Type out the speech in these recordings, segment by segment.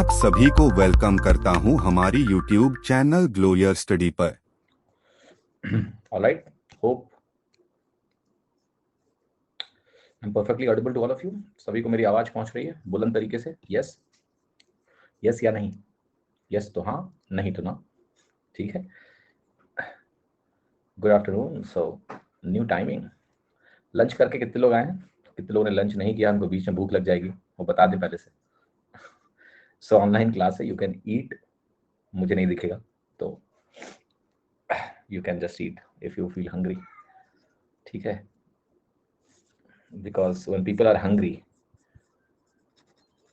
आप सभी को वेलकम करता हूं हमारी YouTube channel glow your study पर। All right. Hope I'm perfectly audible to all of you. सभी को मेरी आवाज पहुंच रही है बुलंद तरीके से? यस यस या नहीं? यस तो हाँ, नहीं तो ना। ठीक है। Good afternoon. So new timing. Lunch करके कितने लोग आए हैं? कितने लोगों ने लंच नहीं किया? हमको बीच में भूख लग जाएगी, वो बता दें पहले से। सो ऑनलाइन क्लास है, यू कैन ईट। मुझे नहीं दिखेगा तो you can just eat if you feel hungry. ठीक है, because when people are hungry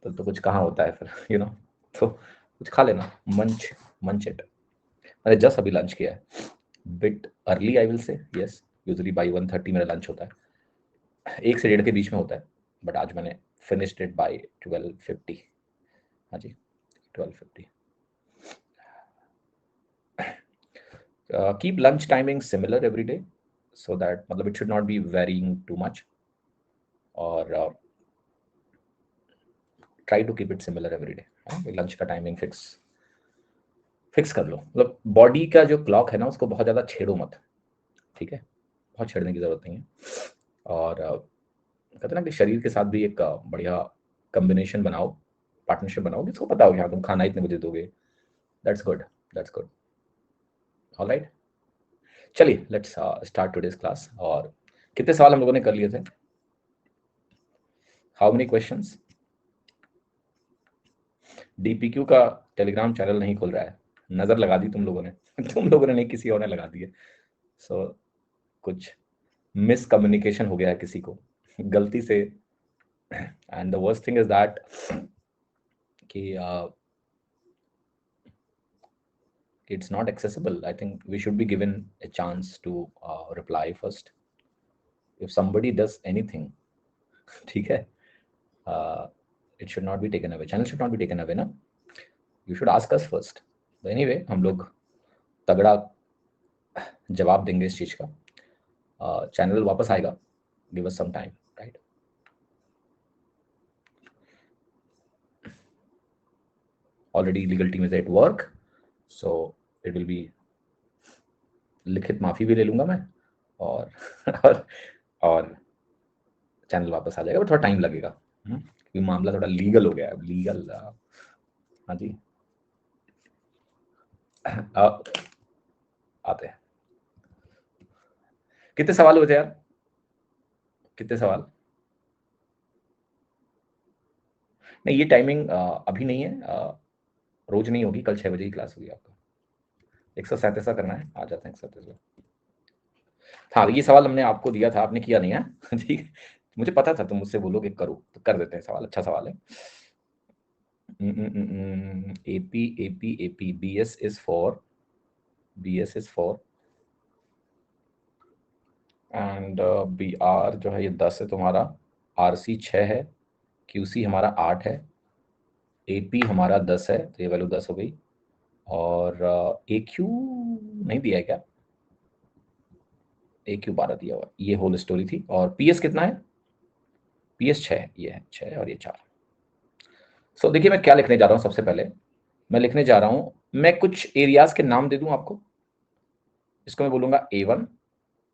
तो कुछ कहाँ होता है फिर, यू नो। तो कुछ खा लेना। मंच इट। मैंने जस्ट अभी लंच किया है, bit early I will say. Yes, usually by 1:30 मेरा लंच होता है, 1 से 1:30 के बीच में होता है, बट आज मैंने फिनिश्ड इट बाई 12:50। हाँ जी, 12:50। Keep lunch timing similar every day so that, मतलब it should not be varying too much, और try to keep it similar every day. Lunch का टाइमिंग फिक्स कर लो। मतलब बॉडी का जो क्लॉक है ना, उसको बहुत ज़्यादा छेड़ो मत। ठीक है, बहुत छेड़ने की ज़रूरत नहीं है। और कहते हैं ना कि शरीर के साथ भी एक बढ़िया कॉम्बिनेशन बनाओ, पार्टनरशिप बनाओ, जिसको पता हो कि हाँ तुम खाना इतने बजे दोगे। That's good, that's good. Alright, चलिए लेट्स स्टार्ट टुडेज क्लास। और कितने सवाल हम लोगों ने कर लिए थे? How many questions? डीपीक्यू का टेलीग्राम चैनल नहीं खुल रहा है, नजर लगा दी तुम लोगों ने। तुम लोगों ने नहीं, किसी और ने लगा दी है। सो कुछ मिसकम्युनिकेशन हो गया है किसी को गलती से। And the worst thing is that कि it's not accessible. I think we should be given a chance to reply first if somebody does anything. ठीक है, it should not be taken away, channel should not be taken away ना, you should ask us first. But anyway, हम लोग तगड़ा जवाब देंगे इस चीज का। चैनल वापस आएगा, give us some time, right? Already legal team is at work, so it will be, लिखित माफी भी ले लूंगा मैं, और और चैनल वापस आ जाएगा, बट थोड़ा टाइम लगेगा क्योंकि मामला थोड़ा लीगल हो गया है। लीगल, हाँ जी। आते हैं। कितने सवाल हुए थे यार? कितने सवाल? नहीं, ये टाइमिंग अभी नहीं है, रोज नहीं होगी, कल 6 बजे की क्लास होगी आपका। 137 करना है, आ जाते हैं 137। हाँ, ये सवाल हमने आपको दिया था, आपने किया नहीं है। ठीक है, मुझे पता था तुम मुझसे बोलोगे करो, तो कर देते हैं सवाल। अच्छा सवाल है। AP AP AP BS is four and B R जो है ये 10 है तुम्हारा, आरसी 6 है, क्यूसी हमारा 8 है, एपी हमारा 10 है, तो ये वैल्यू 10 हो गई। और ए क्यू नहीं दिया है क्या? ए क्यू 12 दिया हुआ, ये होल स्टोरी थी। और पीएस कितना है? पीएस 6 है, ये है 6 और ये 4। सो देखिए मैं क्या लिखने जा रहा हूँ। सबसे पहले मैं लिखने जा रहा हूँ, मैं कुछ एरियाज के नाम दे दूं आपको। इसको मैं बोलूंगा A1,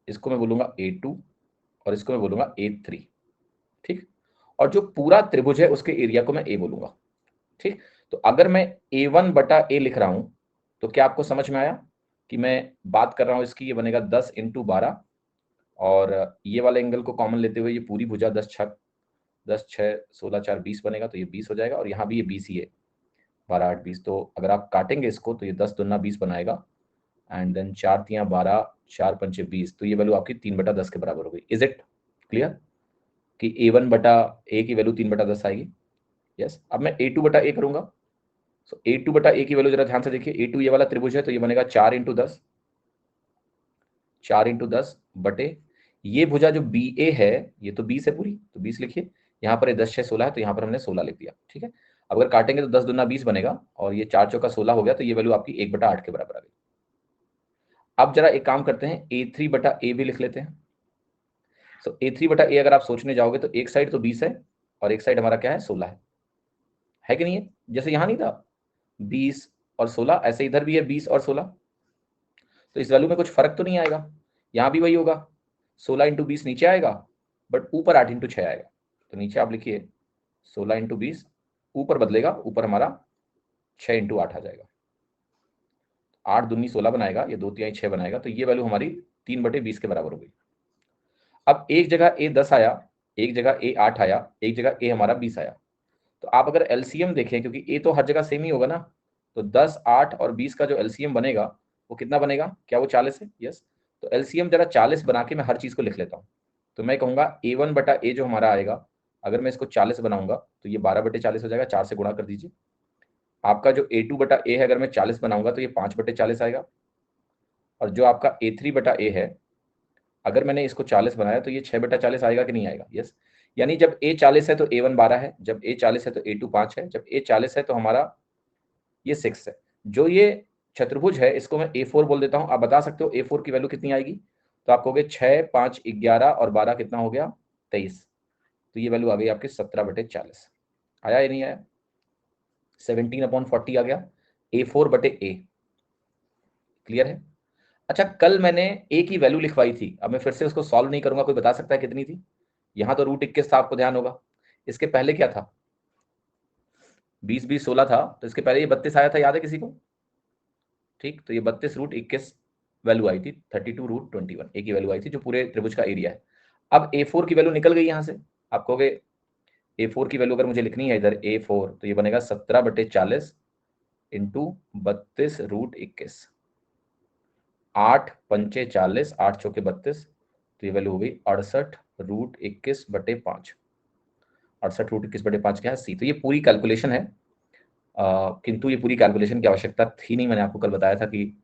इसको मैं बोलूंगा A2, और इसको मैं बोलूंगा A3। ठीक, और जो पूरा त्रिभुज है उसके एरिया को मैं ए बोलूंगा। ठीक, तो अगर मैं A1/A लिख रहा हूं तो क्या आपको समझ में आया कि मैं बात कर रहा हूं इसकी? ये बनेगा 10 × 12, और ये वाले एंगल को कॉमन लेते हुए ये पूरी भुजा 10 6 16 4 20 बनेगा, तो ये 20 हो जाएगा। और यहाँ भी ये 20 ही है, 12 8 20। तो अगर आप काटेंगे इसको तो ये 10 दूना 20 बनाएगा, एंड देन 4 3 12, 4 5 20, तो ये वैल्यू आपकी 3/10 के बराबर हो गई। इज इट क्लियर कि A1/A की वैल्यू 3/10 आएगी? यस। अब मैं A2/A करूंगा। सो A2/A की वैल्यू जरा ध्यान से देखिए। A2 ये वाला त्रिभुज है, तो ये बनेगा 4 × 10, 4 × 10 बटे ये भुजा जो BA है, ये तो 20 है पूरी, तो 20 लिखिए। यहाँ पर 10 6 16 है, तो यहाँ पर हमने 16 लिख दिया। ठीक है, अगर काटेंगे तो 10 दूना 20 बनेगा, और ये 4 चौका 16 हो गया, तो ये वैल्यू आपकी 1/8 के बराबर आ गई। अब जरा एक काम करते हैं, A3/A भी लिख लेते हैं। सो A3/A अगर आप सोचने जाओगे तो एक साइड तो 20 है और एक साइड हमारा क्या है? 16 है कि नहीं है? जैसे यहां नहीं था 20 और 16, ऐसे इधर भी है 20 और 16, तो इस वैल्यू में कुछ फर्क तो नहीं आएगा, यहां भी वही होगा, 16 इंटू 20 नीचे आएगा, बट ऊपर 8 इंटू 6 आएगा। तो नीचे आप लिखिए 16 इंटू 20, ऊपर बदलेगा, ऊपर हमारा 6 इंटू 8 आ जाएगा, 8 दूनी 16 बनाएगा, ये 2 तिहाई 6 बनाएगा, तो ये वैल्यू हमारी 3/20 के बराबर हो गई। अब एक जगह ए 10 आया, एक जगह ए 8 आया, एक जगह ए हमारा 20 आया, तो आप अगर एलसीएम देखें, क्योंकि ए तो हर जगह सेम ही होगा ना, तो 10, 8 और 20 का जो एलसीएम बनेगा वो कितना बनेगा, क्या वो 40 है? यस। तो एलसीएम जरा 40 बना के मैं हर चीज को लिख लेता हूँ। तो मैं कहूंगा A1/A जो हमारा आएगा, अगर मैं इसको 40 बनाऊंगा तो ये 12/40 हो जाएगा, 4 से गुणा कर दीजिए। आपका जो A2/A है, अगर मैं 40 बनाऊंगा तो ये 5/40 आएगा, और जो आपका A3/A है, अगर मैंने इसको 40 बनाया तो ये 6/40 आएगा कि नहीं आएगा? यस। यानी जब A 40 है तो A1 12 है, जब A 40 है तो A2 5 है, जब A 40 है तो हमारा ये 6 है। जो ये चतुर्भुज है इसको मैं A4 बोल देता हूं। आप बता सकते हो A4 की वैल्यू कितनी आएगी? तो आप कहोगे 6, 5, 11 और 12 कितना हो गया? 23। तो ये वैल्यू आ गई आपकी 17/40। आया या नहीं आया? 17/40 आ गया A4/A। क्लियर है? अच्छा, कल मैंने ए की वैल्यू लिखवाई थी, अब मैं फिर से उसको सॉल्व नहीं करूंगा, कोई बता सकता है कितनी थी? यहां तो √21 था, आपको ध्यान होगा। इसके पहले क्या था? 20, 20, 16 था, तो इसके पहले ये 32 आया था, याद है किसी को? ठीक, तो ये 32√21 वैल्यू आई थी, 32√21 ए की वैल्यू आई थी, जो पूरे त्रिभुज का एरिया है। अब A4 की वैल्यू निकल गई यहां से। आप कहोगे A4 की वैल्यू अगर मुझे लिखनी है इधर A4, तो ये बनेगा 17/40 इंटू 32√21, 8 पंचे 40, 8 चौके 32, तो ये वैल्यू हो गई 68√21/5। 68√21/5 क्या है? सी। तो ये पूरी कैलकुलेशन है, किंतु ये पूरी कैलकुलेशन की आवश्यकता थी नहीं। मैंने आपको कल बताया था कि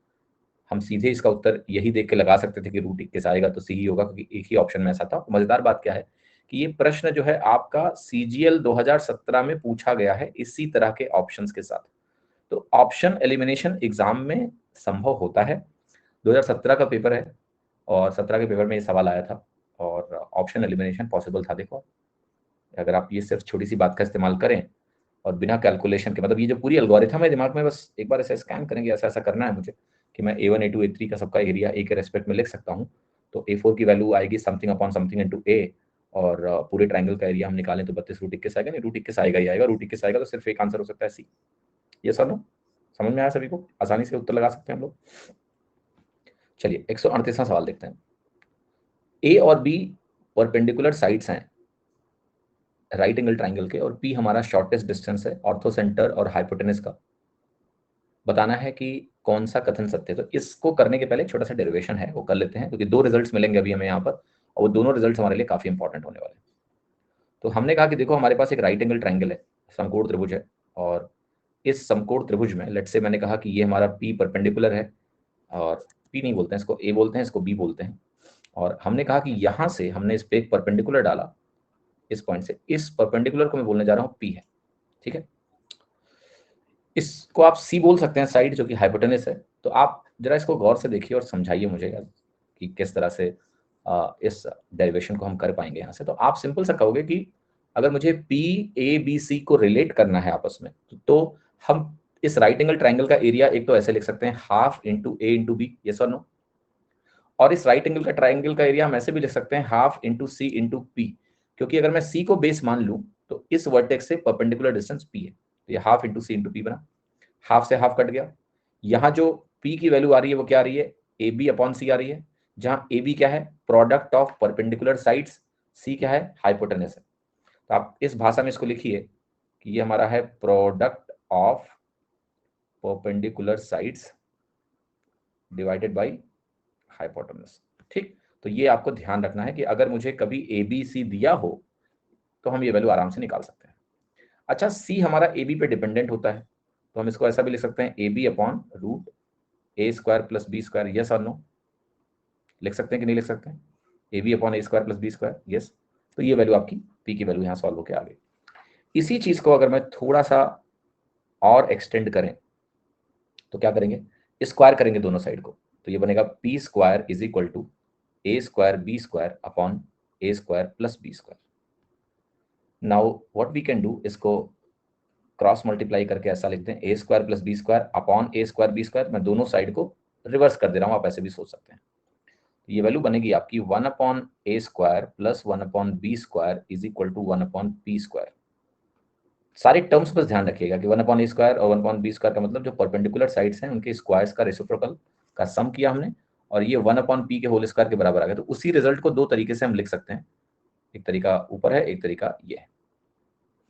हम सीधे इसका उत्तर यही देख के लगा सकते थे कि √21 आएगा तो सी ही होगा, क्योंकि एक ही ऑप्शन में ऐसा था। मजेदार बात क्या है कि ये प्रश्न जो है आपका CGL 2017 में पूछा गया है इसी तरह के ऑप्शंस के साथ। तो ऑप्शन एलिमिनेशन एग्जाम में संभव होता है। 2017 का पेपर है और 17 के पेपर में ये सवाल आया था, और ऑप्शन एलिमिनेशन पॉसिबल था। देखो, अगर आप ये सिर्फ छोटी सी बात का इस्तेमाल करें और बिना कैलकुलेशन के, मतलब ये जो पूरी एल्गोरिथम है दिमाग में, बस एक बार ऐसा स्कैन करेंगे, ऐसा ऐसा करना है मुझे कि मैं A1, A2, A3 का सबका एरिया ए के रेस्पेक्ट में लिख सकता हूँ, तो A4 की वैल्यू आएगी समथिंग अपॉन समथिंग इंटू ए, और पूरे ट्राइंगल का एरिया हम निकालें तो 32√21 आएगा। नहीं, √21 आएगा ही आएगा, √21 आएगा तो सिर्फ एक आंसर हो सकता है सी। ये सर नो समझ में आया सभी को? आसानी से उत्तर लगा सकते हैं हम लोग। चलिए 138वां सवाल देखते हैं। ए और बी परपेंडिकुलर साइड्स हैं राइट एंगल ट्राइंगल के, और पी हमारा शॉर्टेस्ट डिस्टेंस है ऑर्थो सेंटर और हाइपोटेनस का। बताना है कि कौन सा कथन सत्य है। तो इसको करने के पहले छोटा सा डेरिवेशन है, वो कर लेते हैं, क्योंकि 2 रिजल्ट्स मिलेंगे अभी हमें यहाँ पर, और वो दोनों रिजल्ट्स हमारे लिए काफी इंपॉर्टेंट होने वाले हैं। तो हमने कहा कि देखो हमारे पास एक राइट एंगल ट्राइंगल है, समकोण त्रिभुज है, और इस समकोण त्रिभुज में लेट्स से मैंने कहा कि ये हमारा पी परपेंडिकुलर है, और पी नहीं बोलते हैं इसको, ए बोलते हैं, इसको बी बोलते हैं। और हमने कहा कि यहां से हमने इस पे एक परपेंडिकुलर डाला, इस पॉइंट से, इस परपेंडिकुलर को मैं बोलने जा रहा हूँ पी है। ठीक है, इसको आप सी बोल सकते हैं, साइड जो कि हाइपोटेनस है। तो आप जरा इसको गौर से देखिए और समझाइए मुझे यार कि किस तरह से इस डेरिवेशन को हम कर पाएंगे यहाँ से। तो आप सिंपल सा कहोगे कि अगर मुझे पी ए बी सी को रिलेट करना है आपस में, तो हम इस राइट एंगल ट्राइंगल का एरिया एक तो ऐसे लिख सकते हैं, हाफ इंटू ए इंटू बी, यस और नो। और इस राइट एंगल का ट्राइंगल का एरिया हम ऐसे भी लिख सकते हैं, हाफ इंटू सी इंटू पी, क्योंकि अगर मैं सी को बेस मान लूं तो इस वर्टेक्स से परपेंडिकुलर डिस्टेंस पी है, तो ये हाफ इंटू सी इंटू पी बना। हाफ से हाफ कट गया, यहाँ जो P की वैल्यू आ रही है वो क्या आ रही है? AB अपॉन सी आ रही है, जहां AB क्या है? Product of perpendicular sides, C क्या है? हाइपोटेनस है। तो आप इस भाषा में इसको लिखिए कि ये हमारा है product of perpendicular sides divided by hypotenuse. ठीक, तो ये आपको ध्यान रखना है कि अगर मुझे कभी ABC दिया हो तो हम ये वैल्यू आराम से निकाल सकते हैं। अच्छा, C हमारा AB पे डिपेंडेंट होता है, तो हम इसको ऐसा भी लिख सकते हैं, AB upon √A² plus B², yes और नो? लिख सकते हैं कि नहीं लिख सकते हैं? AB upon A² plus B², yes. तो ये वैल्यू आपकी P की वैल्यू यहाँ सॉल्व होकर आ गई। इसी चीज को अगर मैं थोड़ा सा और एक्सटेंड करें तो क्या करेंगे? स्क्वायर करेंगे दोनों साइड को, तो ये बनेगा P² is equal to A² B² upon A² plus B²। Now what we can do, इसको क्रॉस मल्टीप्लाई करके ऐसा लिखते हैं, A square plus B square upon A square B square. मैं दोनों साइड को रिवर्स कर दे रहा हूँ, आप ऐसे भी सोच सकते हैं। तो ये वैल्यू बनेगी आपकी 1 upon A square plus 1 upon B square is equal to 1 upon P square. सारे टर्म्स बस ध्यान रखिएगा कि 1 अपॉन ए स्क्वायर और 1 अपॉन बी स्क्वायर का मतलब जो परपेंडिकुलर साइड्स हैं उनके स्क्वायर्स का रेसिप्रोकल का सम किया हमने, और ये 1 अपॉन पी के होल स्क्वायर के बराबर आ गया। तो उसी रिजल्ट को दो तरीके से हम लिख सकते हैं, एक तरीका ऊपर है, एक तरीका ये है।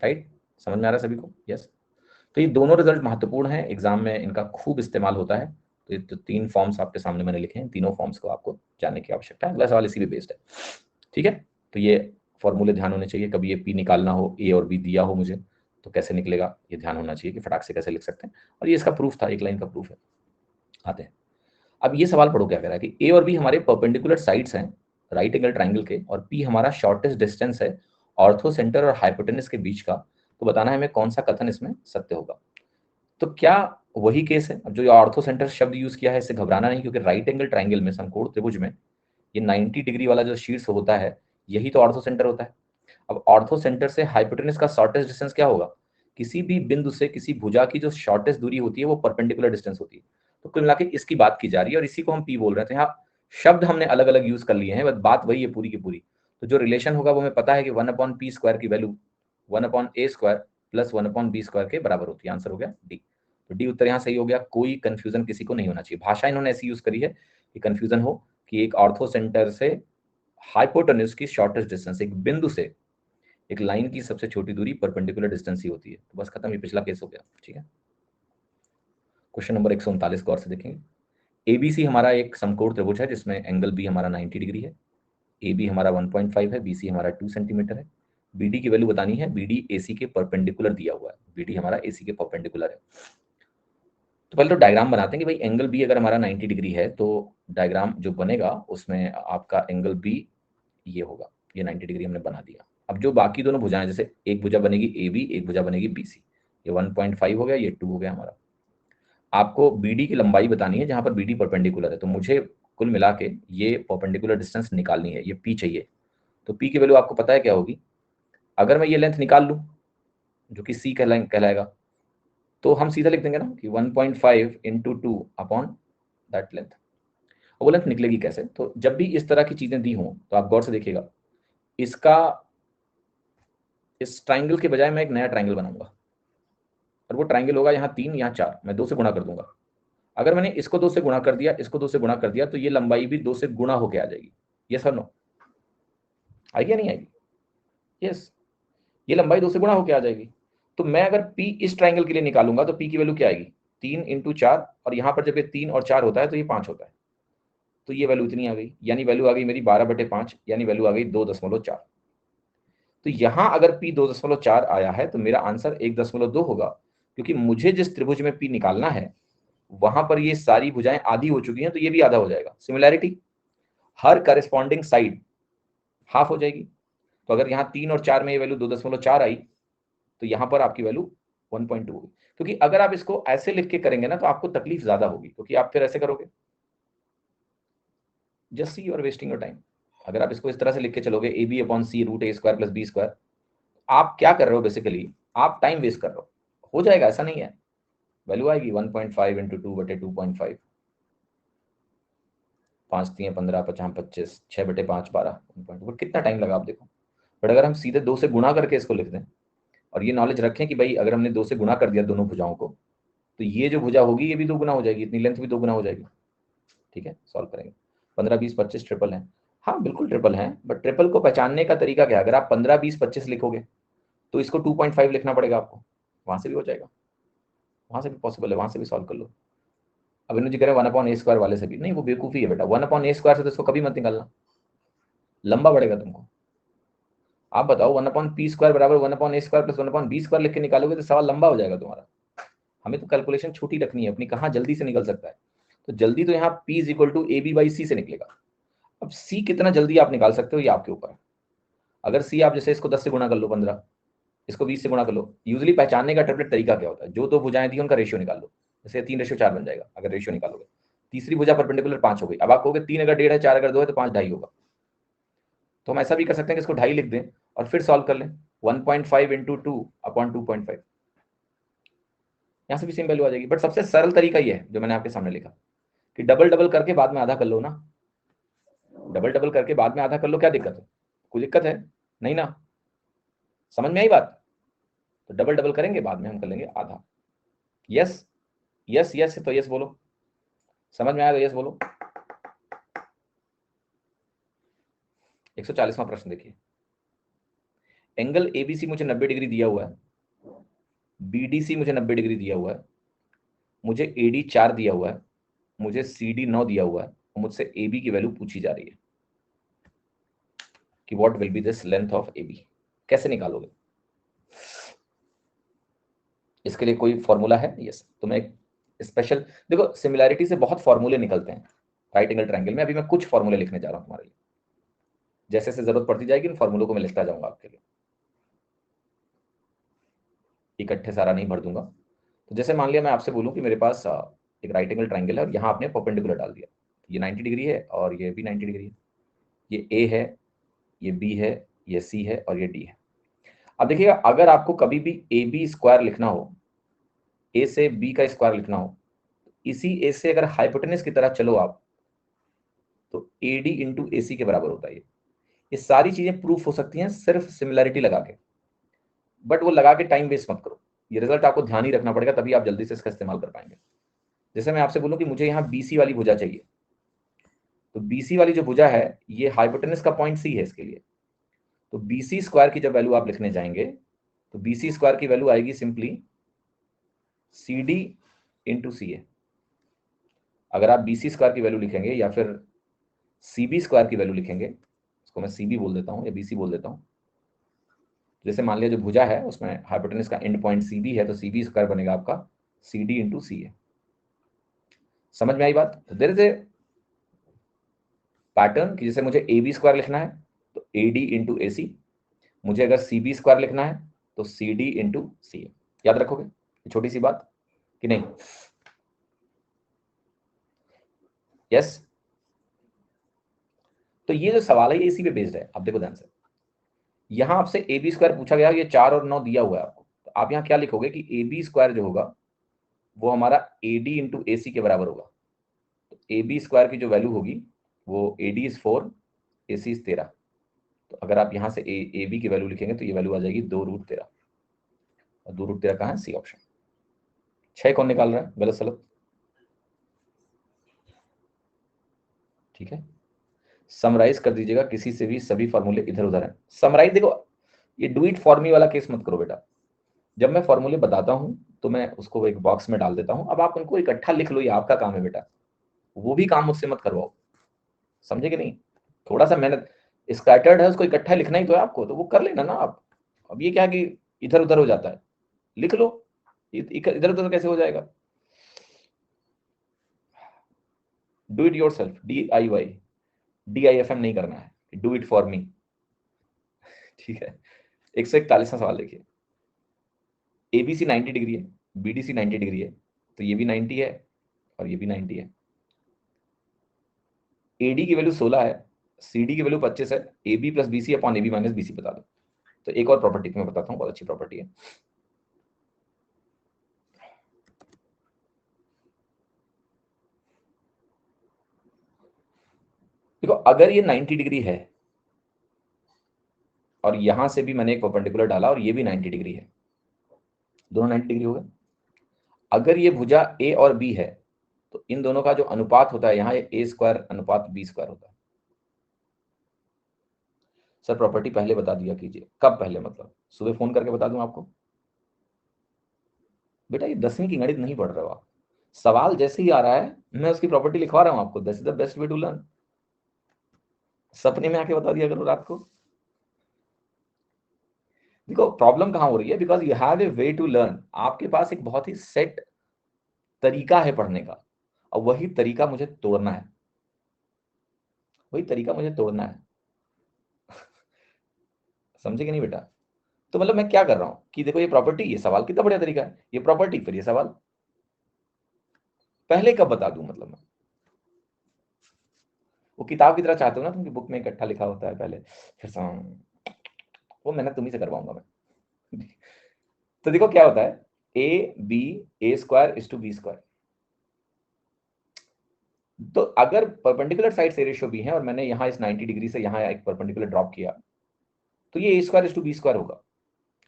राइट, समझ में आ रहा है सभी को? यस। तो ये दोनों रिजल्ट महत्वपूर्ण है, एग्जाम में इनका खूब इस्तेमाल होता है। तो ये तो तीन फॉर्म्स आपके सामने मैंने लिखे हैं, तीनों फॉर्म्स को आपको जानने की आवश्यकता है, अगला सवाल इसी पे बेस्ड है। ठीक है, तो ये फॉर्मूले ध्यान होने चाहिए, कभी ये पी निकालना हो, ए और बी दिया हो मुझे तो कैसे निकलेगा ये ध्यान होना चाहिए कि फटाक से कैसे लिख सकते हैं। और ये इसका प्रूफ था, एक लाइन का प्रूफ है। आते हैं, अब ये सवाल पढ़ो क्या कह रहा है कि ए और बी हमारे परपेंडिकुलर साइड्स हैं राइट एंगल ट्राइंगल के, और पी हमारा शॉर्टेस्ट डिस्टेंस है ऑर्थो सेंटर और हाइपोटेनस के बीच का। तो बताना है हमें कौन सा कथन इसमें सत्य होगा। तो क्या वही केस है? अब जो ऑर्थो सेंटर शब्द यूज किया है इससे घबराना नहीं, क्योंकि राइट एंगल ट्राइंगल में, समकोण त्रिभुज में, ये 90 डिग्री वाला जो शीर्ष होता है यही तो ऑर्थो सेंटर होता है। अब ऑर्थो सेंटर से हाइपोटेनस का शॉर्टेस्ट डिस्टेंस क्या होगा? किसी भी बिंदु से किसी भुजा की जो शॉर्टेस्ट दूरी होती है वो परपेंडिकुलर डिस्टेंस होती है। तो कुल मिला के इसकी बात की जा रही है और इसी को हम पी बोल रहे थे। यहाँ शब्द हमने अलग अलग यूज कर लिए हैं, बस बात वही है पूरी की पूरी। तो जो रिलेशन होगा वो हमें पता है कि 1 अपॉन पी स्क्वायर की value 1 upon A square plus 1 upon B square के बराबर होती है। आंसर हो गया डी। तो डी उत्तर यहाँ सही हो गया, कोई कंफ्यूजन किसी को नहीं होना चाहिए। भाषा इन्होंने ऐसी यूज करी है कि कंफ्यूजन हो कि एक ऑर्थो सेंटर से हाइपोटेन्यूज की शॉर्टेस्ट डिस्टेंस, एक बिंदु से एक लाइन की सबसे छोटी दूरी परपेंडिकुलर डिस्टेंस ही होती है। तो बस खत्म, ये पिछला केस हो गया। ठीक है, क्वेश्चन नंबर 139 गौर से देखेंगे। एबीसी हमारा एक समकोण त्रिभुज है जिसमें एंगल बी हमारा 90 डिग्री है, ए बी हमारा 1.5 है, बीसी हमारा 2 सेंटीमीटर है। बीडी की वैल्यू बतानी है, बीडी एसी के परपेंडिकुलर दिया हुआ है, बीडी हमारा एसी के परपेंडिकुलर है। तो पहले तो डायग्राम बनाते हैं कि भाई एंगल बी अगर हमारा 90 डिग्री है तो डायग्राम जो बनेगा उसमें आपका एंगल बी ये होगा, ये 90 डिग्री हमने बना दिया। अब जो बाकी दोनों भुजाएं, जैसे एक भुजा बनेगी ए बी, एक भुजा बनेगी बी सी, ये 1.5 हो गया, ये 2 हो गया हमारा। आपको बीडी की लंबाई बतानी है जहां पर बीडी परपेंडिकुलर है, तो मुझे कुल मिला के ये परपेंडिकुलर डिस्टेंस निकालनी है, ये पी चाहिए। तो पी की वैल्यू आपको पता है क्या होगी? अगर मैं ये लेंथ निकाल लूं जो कि सी कहलाएगा, तो हम सीधा लिख देंगे ना कि 1.5 इंटू 2 अपॉन दैट लेंथ। वो लेंथ निकलेगी कैसे? तो जब भी इस तरह की चीजें दी हों तो आप गौर से देखिएगा, इसका इस ट्राइंगल के बजाय मैं एक नया ट्राइंगल बनाऊंगा, और वो ट्राइंगल होगा यहाँ 3 यहाँ 4, मैं 2 से गुणा कर दूंगा। अगर मैंने इसको 2 से गुणा कर दिया, इसको 2 से गुणा कर दिया, तो ये लंबाई भी 2 से गुणा होके आ जाएगी। यस और नो? आएगी या नहीं आएगी? यस, ये लंबाई 2 से गुणा होके आ जाएगी। तो मैं अगर P इस ट्राइंगल के लिए निकालूंगा तो P की वैल्यू क्या आएगी? 3 इंटू 4, और यहाँ पर जब ये 3 और 4 होता है तो ये 5 होता है। तो ये वैल्यू इतनी आ गई, यानी वैल्यू आ गई मेरी 12/5, यानी वैल्यू आ गई 2.4। तो यहां अगर P 2.4 आया है तो मेरा आंसर 1.2 होगा, क्योंकि मुझे जिस त्रिभुज में P निकालना है वहां पर ये सारी भुजाएं आधी हो चुकी हैं, तो ये भी आधा हो जाएगा। सिमिलैरिटी, हर करस्पॉन्डिंग साइड हाफ हो जाएगी। तो अगर यहाँ 3 और 4 में ये वैल्यू 2.4 आई तो यहाँ पर आपकी वैल्यू 1.2 होगी। क्योंकि अगर आप इसको ऐसे लिख के करेंगे ना तो आपको तकलीफ ज्यादा होगी, क्योंकि आप फिर ऐसे करोगे, just see you are wasting your time. अगर आप इसको इस तरह से लिख के चलोगे A B upon C root A square plus B square, आप क्या कर रहे हो बेसिकली? आप टाइम वेस्ट कर रहे हो जाएगा, ऐसा नहीं है। वैल्यू आएगी 1.5 इंटू 2/2.5, 5 3 15 50 25, 6/5 12, 1.2, कितना टाइम लगा आप देखो। बट अगर हम सीधे 2 से गुणा करके इसको लिख दें, और ये नॉलेज रखें कि भाई अगर हमने 2 से गुणा कर दिया दोनों भुजाओं को, तो ये जो भुजा होगी ये भी 2 गुना हो जाएगी, इतनी लेंथ भी 2 गुना हो जाएगी। ठीक है, सॉल्व करेंगे। 15 20 25 ट्रिपल है, हाँ बिल्कुल ट्रिपल है, बट ट्रिपल को पहचानने का तरीका क्या है? अगर आप 15 20 25 लिखोगे तो इसको 2.5 लिखना पड़ेगा आपको, वहां से भी हो जाएगा, वहां से भी पॉसिबल है, वहां से भी सॉल्व कर लो। अब इन्होंने जी कह रहे 1/a² वाले से भी नहीं, वो बेवकूफी है बेटा। 1/a² से तो इसको कभी मत निकालना, लंबा पड़ेगा तुमको। आप बताओ 1/p² बराबर 1/a² प्लस 1/b² लिख के निकालोगे तो सवाल लंबा हो जाएगा तुम्हारा। हमें तो कैलकुलेशन छोटी रखनी है अपनी, कहाँ जल्दी से निकल सकता है। तो जल्दी तो यहाँ p is equal to AB/c से निकलेगा। अब c कितना जल्दी आप निकाल सकते हो ये आपके ऊपर है। अगर c आप जैसे इसको 10 से गुणा कर लो, 15, इसको 20 से गुणा कर लो। यूजली पहचानने का ट्रिपलेट तरीका क्या होता है? जो 2 भुजाएं दी उनका रेशियो निकाल लो, जैसे 3:4 बन जाएगा अगर रेशियो निकालोगे। तीसरी भुजा परपेंडिकुलर 5 हो गई। अब आप कहोगे 3 अगर 1.5 है, 4 अगर 2 है तो 5 2.5 होगा। तो हम ऐसा भी कर सकते हैं कि इसको 2.5 लिख दें और फिर सॉल्व कर लें। 1.5 इंटू 2 अपॉन 2.5, यहां से भी सेम वैल्यू आ जाएगी। बट सबसे सरल तरीका ये है जो मैंने आपके सामने लिखा कि डबल डबल करके बाद में आधा कर लो ना। डबल डबल करके बाद में आधा कर लो, क्या दिक्कत है? कोई दिक्कत है नहीं ना? समझ में आई बात? तो डबल डबल करेंगे, बाद में हम कर लेंगे आधा। यस यस यस, तो यस बोलो। समझ में आया तो यस बोलो। 140वां प्रश्न देखिए। एंगल एबीसी मुझे 90 डिग्री दिया हुआ है, बीडीसी मुझे 90 डिग्री दिया हुआ है, मुझे एडी 4 दिया हुआ है, मुझे सीडी 9 दिया हुआ है, और मुझसे एबी की वैल्यू पूछी जा रही है कि what will be this length of AB. कैसे निकालोगे? इसके लिए कोई फॉर्मूला है? यस, तो मैं एक स्पेशल, देखो सिमिलैरिटी से बहुत फॉर्मूले निकलते हैं राइट एंगल ट्रायंगल में। अभी मैं कुछ फॉर्मूले लिखने जा रहा हूं तुम्हारे लिए, जैसे जैसे जरूरत पड़ती जाएगी इन फॉर्मूलों को मैं लिखता जाऊंगा आपके लिए, इकट्ठे सारा नहीं भर दूंगा। तो जैसे मान लिया मैं आपसे बोलूं कि मेरे पास एक राइट एंगल ट्रायंगल है और यहाँ आपने परपेंडिकुलर डाल दिया, ये 90 डिग्री है और ये भी 90 डिग्री है, ये ए है, ये बी है, ये सी है और ये डी है। अब देखिएगा, अगर आपको कभी भी ए बी स्क्वायर लिखना हो, ए से बी का स्क्वायर लिखना हो, इसी ए से अगर हाइपोटेनस की तरह चलो आप, तो ए डी इंटू ए सी के बराबर होता है। ये सारी चीजें प्रूफ हो सकती हैं सिर्फ सिमिलैरिटी लगा के, बट वो लगा के टाइम वेस्ट मत करो। ये रिजल्ट आपको ध्यान ही रखना पड़ेगा, तभी आप जल्दी से इसका इस्तेमाल कर पाएंगे। जैसे मैं आपसे बोलूं कि मुझे यहाँ बीसी वाली भुजा चाहिए, तो बीसी वाली जो भुजा है ये हाइपोटेनस का पॉइंट सी है इसके लिए, तो बीसी स्क्वायर की जब वैल्यू आप लिखने जाएंगे तो बीसी स्क्वायर की वैल्यू आएगी सिंपली सी डी इंटू सी ए। अगर आप बीसी स्क्वायर की वैल्यू लिखेंगे या फिर सी बी स्क्वायर की वैल्यू लिखेंगे, इसको मैं सी बी बोल देता हूँ या बीसी बोल देता हूँ। जैसे मान लिया जो भुजा है उसमें हाइपोटेनस का एंड पॉइंट सी बी है, तो सी बी स्क्वायर बनेगा आपका सी डी इंटू सी ए। समझ में आई बात? तो देयर इज ए पैटर्न कि जैसे मुझे ए बी स्क्वायर लिखना है तो ए डी इंटू ए सी, मुझे अगर सी बी स्क्वायर लिखना है तो सी डी इंटू सी ए। याद रखोगे छोटी सी बात कि नहीं? यस। तो ये जो सवाल है ये इसी पे बेस्ड है। अब देखो ध्यान से, यहां आपसे ए बी स्क्वायर पूछा गया, ये 4 और 9 दिया हुआ है आपको, तो आप यहां क्या लिखोगे कि ए बी स्क्वायर जो होगा वो हमारा ए डी इंटू ए सी के बराबर होगा। तो ए बी स्क्वायर की जो वैल्यू होगी वो A D is 4, A C is 13। तो अगर आप यहां से ए बी की वैल्यू लिखेंगे तो ये वैल्यू आ जाएगी 2√13, और 2√13 कहाँ है? C option. 6 कौन निकाल रहा है? गलत सलत? ठीक है, समराइज कर दीजिएगा किसी से भी, सभी फॉर्मूले इधर उधर हैं। समराइज देखो, ये डू इट फॉर मी वाला केस मत करो बेटा। जब मैं फॉर्मूले बताता हूं तो मैं उसको एक बॉक्स में डाल देता हूं, अब आप उनको इकट्ठा लिख लो, ये आपका काम है बेटा। वो भी काम मुझसे मत करवाओ, समझे कि नहीं? थोड़ा सा मेहनत, स्कैटर्ड है उसको इकट्ठा लिखना ही तो है आपको, तो वो कर लेना ना आप। अब ये क्या कि इधर उधर हो जाता है, लिख लो। इधर उधर कैसे हो जाएगा? Do it your self, DIY, DIFM नहीं करना है, डू इट फॉर मी। ठीक है, 141वां सवाल देखिए। एबीसी 90 डिग्री है, बीडीसी 90 डिग्री है, तो ये भी 90 है और ये भी 90 है। एडी की वैल्यू 16 है, सीडी की वैल्यू 25 है, AB plus BC upon AB minus BC बता दो। तो एक और प्रॉपर्टी मैं बताता हूँ, बहुत अच्छी प्रॉपर्टी है। देखो, अगर ये 90 डिग्री है और यहां से भी मैंने एक परपेंडिकुलर डाला और ये भी 90 डिग्री है, दोनों 90 डिग्री हो गए। अगर ये भुजा ए और बी है तो इन दोनों का जो अनुपात होता है यहाँ, ए स्क्वायर अनुपात बी स्क्वायर होता है। सर प्रॉपर्टी पहले बता दिया कीजिए। कब पहले? मतलब सुबह फोन करके बता दूं आपको? बेटा ये 10वीं की गणित नहीं पढ़ रहे हो आप। सवाल जैसे ही आ रहा है मैं उसकी प्रॉपर्टी लिखवा रहा हूं आपको। This is the best way to learn. सपने में आके बता दिया करो रात को। देखो प्रॉब्लम कहां हो रही है, because you have a way to learn. आपके पास एक बहुत ही सेट तरीका है पढ़ने का, और वही तरीका मुझे तोड़ना है, वही तरीका मुझे तोड़ना है। समझे कि नहीं बेटा? तो मतलब मैं क्या कर रहा हूं कि देखो, ये प्रॉपर्टी, ये सवाल कितना बढ़िया तरीका है, ये प्रॉपर्टी फिर ये सवाल। पहले कब बता दूं? मतलब मैं वो किताब की तरह चाहते हो ना तुम, कि बुक में इकट्ठा लिखा होता है पहले फिर वो मेहनत तुम्ही से करवाऊंगा मैं। तो देखो क्या होता है A B A square is to B square. तो अगर परपेंडिकुलर साइड से रेशियो भी है और मैंने यहां इस 90 डिग्री से यहां एक परपेंडिकुलर ड्रॉप किया तो ये A square is to B square होगा।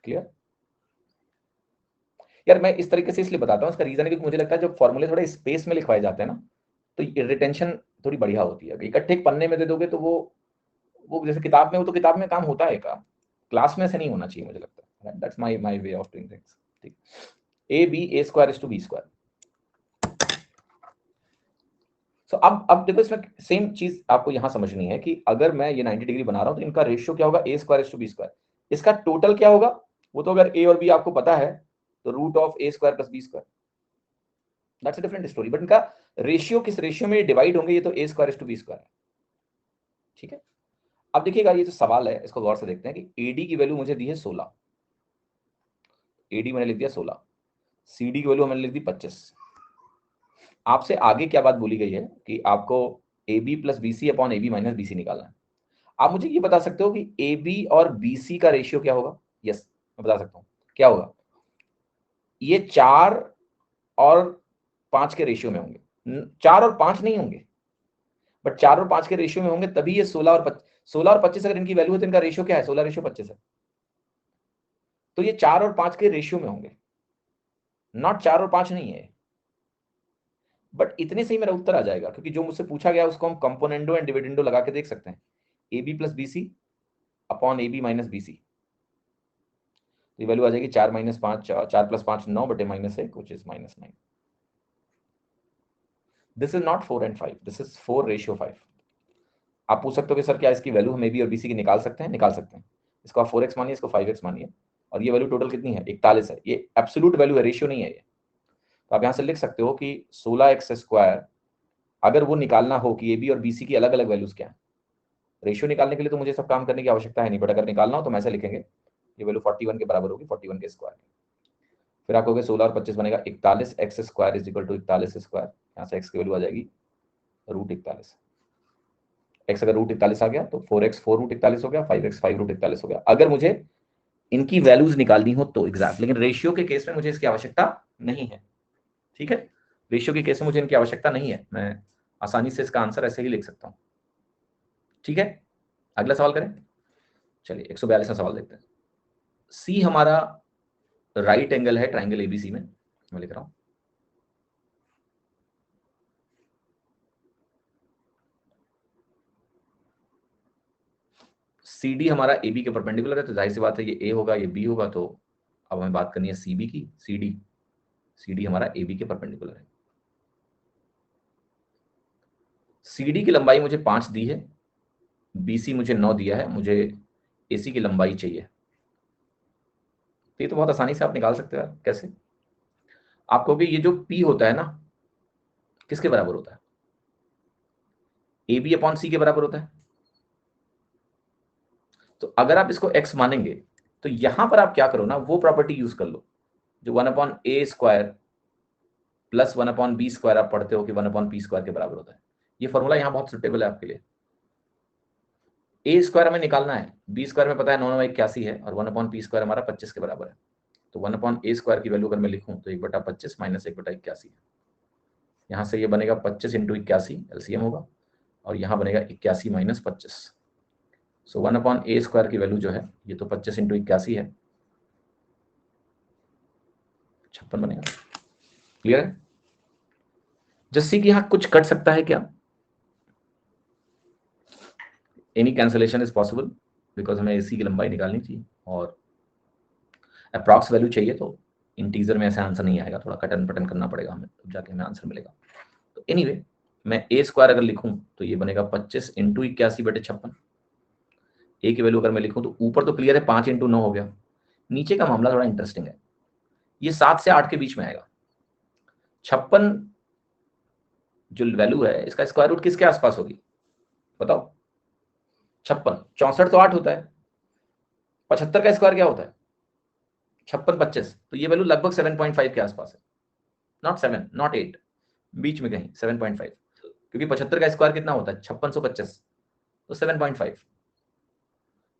क्लियर? यार मैं इस तरीके से इसलिए बताता हूं, इसका रीजन है क्योंकि मुझे लगता है जब फॉर्मूले थोड़े स्पेस में लिखवाए जाते हैं ना तो रिटेंशन थोड़ी बढ़िया होती है। इकट्ठे पन्ने में दे दोगे तो वो जैसे किताब में हो तो किताब में काम होता है का, क्लास में से नहीं होना चाहिए मुझे लगता है। That's my way of doing things. ठीक, A B A square is to B square. So अब देखो इसमें सेम चीज आपको यहां समझनी है कि अगर मैं ये 90 डिग्री बना रहा हूं तो इनका रेशियो क्या होगा, A square is to B square. इसका टोटल क्या होगा, वो तो अगर ए और बी आपको पता है तो root of A square plus B square, that's a different story. But इनका रेशियो किस रेशियो में डिवाइड होंगे, ये तो A square is to B square है। ठीक है, अब देखिएगा ये जो सवाल है इसको गौर से देखते हैं कि एडी की वैल्यू मुझे दी है 16, एडी मैंने लिख दिया 16, सीडी की वैल्यू मैंने लिख दी 25। आपसे आगे क्या बात बोली गई है कि आपको A B plus B C upon A B minus B C निकालना है। आप मुझे ये बता सकते हो कि ए बी और बी सी का रेशियो क्या होगा? यस, मैं बता सकता हूं क्या होगा। ये 4 और 5 के रेशियो में होंगे, 4 और 5 नहीं होंगे, बट 4 और 5 के रेशियो में होंगे तभी ये 16 और 25 अगर इनकी वैल्यू है तो इनका रेशियो क्या है, 16 रेशियो 25 है। तो ये 4 और 5 के रेशियो में होंगे, नॉट 4 और 5 नहीं है। बट इतने से ही मेरा उत्तर आ जाएगा क्योंकि जो मुझसे पूछा गया उसको हम कंपोनेंडो एंड डिविडेंडो लगा के देख सकते हैं। A B plus B C upon A B minus B C, तो वैल्यू आ जाएगी 4 माइनस 5, 4 प्लस 5 9 बटे minus 1 which is minus 9। This is not 4 and 5, this is 4 ratio 5। आप पूछ सकते हो कि सर क्या इसकी वैल्यू हम ए बी और बी सी की निकाल सकते हैं? निकाल सकते हैं। इसको आप 4x मानिए, इसको 5x मानिए, और ये वैल्यू टोटल कितनी है, 41 है। ये एब्सोल्यूट वैल्यू है, रेशियो नहीं है ये। तो आप यहां से लिख सकते हो कि 16x स्क्वायर, अगर वो निकालना हो कि ए बी और बी सी की अलग अलग वैल्यूज क्या है, रेशियो निकालने के लिए तो मुझे सब काम करने की आवश्यकता है नहीं, बट अगर निकालना हो तो हम ऐसे लिखेंगे, ये वैल्यू 41 के बराबर होगी, 41 के स्क्वायर। फिर आप कहोगे 16 और 25 बनेगा 41, X square is equal to 41 square, यहाँ से एक्स की वैल्यू आ जाएगी रूट 41। एक्स अगर रूट 41 आ गया तो 4x 4 रूट 41 हो गया, 5x 5 रूट 41 हो गया। अगर मुझे इनकी वैल्यूज निकालनी हो तो एग्जैक्ट, लेकिन रेशियो के केस में मुझे इसकी आवश्यकता नहीं है। ठीक है, रेशियो के केस में मुझे इनकी आवश्यकता नहीं है, मैं आसानी से इसका आंसर ऐसे ही लिख सकता हूं। ठीक है, अगला सवाल करें। चलिए 142वां सवाल देखते हैं। सी हमारा राइट एंगल है ट्राइंगल एबीसी में, मैं लिख रहा हूं। सी डी हमारा ए बी के परपेंडिकुलर है, तो जाहिर सी बात है ये ए होगा ये बी होगा। तो अब हमें बात करनी है सी बी की। सी डी हमारा ए बी के परपेंडिकुलर है। सी डी की लंबाई मुझे 5 दी है, बी सी मुझे 9 दिया है, मुझे ए सी की लंबाई चाहिए। ये तो बहुत आसानी से आप निकाल सकते हो। कैसे? आप कहोगे ये जो पी होता है ना, किसके बराबर होता है? ए बी अपॉन सी के बराबर होता है। तो अगर आप इसको x मानेंगे तो यहां पर आप क्या करो ना, वो प्रॉपर्टी यूज कर लो जो 1 upon A square plus 1 upon B square आप पढ़ते हो कि 1 अपॉन पी स्क्वायर के बराबर होता है। ये फॉर्मूला यहां बहुत सुटेबल है आपके लिए। ए स्क्वायर हमें निकालना है, बी स्क्वायर में पता है 9 81 है, और 1 अपॉन पी स्क्वायर हमारा 25 के बराबर है। तो 1 अपॉन ए स्क्वायर की वैल्यू अगर मैं लिखूं तो 1/25 माइनस 1/81 है। यहां से ये बनेगा 25 इंटू 81, एलसीएम होगा, और यहां बनेगा 81 minus 25। So 1 upon A square की वैल्यू जो है ये तो 25 इंटू 81 है, 56 बनेगा। क्लियर है? जस्सी की यहां कुछ कट सकता है क्या? Any cancellation is possible because हमें एसी की लंबाई निकालनी चाहिए और अप्रॉक्स वैल्यू चाहिए, तो इंटीजर में ऐसे आंसर नहीं आएगा, थोड़ा कटन पटन करना पड़ेगा हमें, तब जाके हमें आंसर मिलेगा। तो एनीवे मैं ए स्क्वायर अगर लिखूं तो ये बनेगा 25 इंटू 81/56। ए की वैल्यू अगर मैं लिखूं तो ऊपर तो क्लियर है 5 इंटू 9 हो गया, नीचे का मामला थोड़ा इंटरेस्टिंग है। ये 7 से 8 के बीच में आएगा। 56 जो वैल्यू है इसका स्क्वायर रूट किसके आसपास होगी बताओ? 56, 64 तो 8 होता है, 75 का स्क्वायर क्या होता है? 56 25, तो ये वैल्यू लगभग 7.5 के आसपास है, नॉट 7 नॉट 8, बीच में कहीं 7.5, क्योंकि 75 का स्क्वायर कितना होता है 5625, तो 7.5।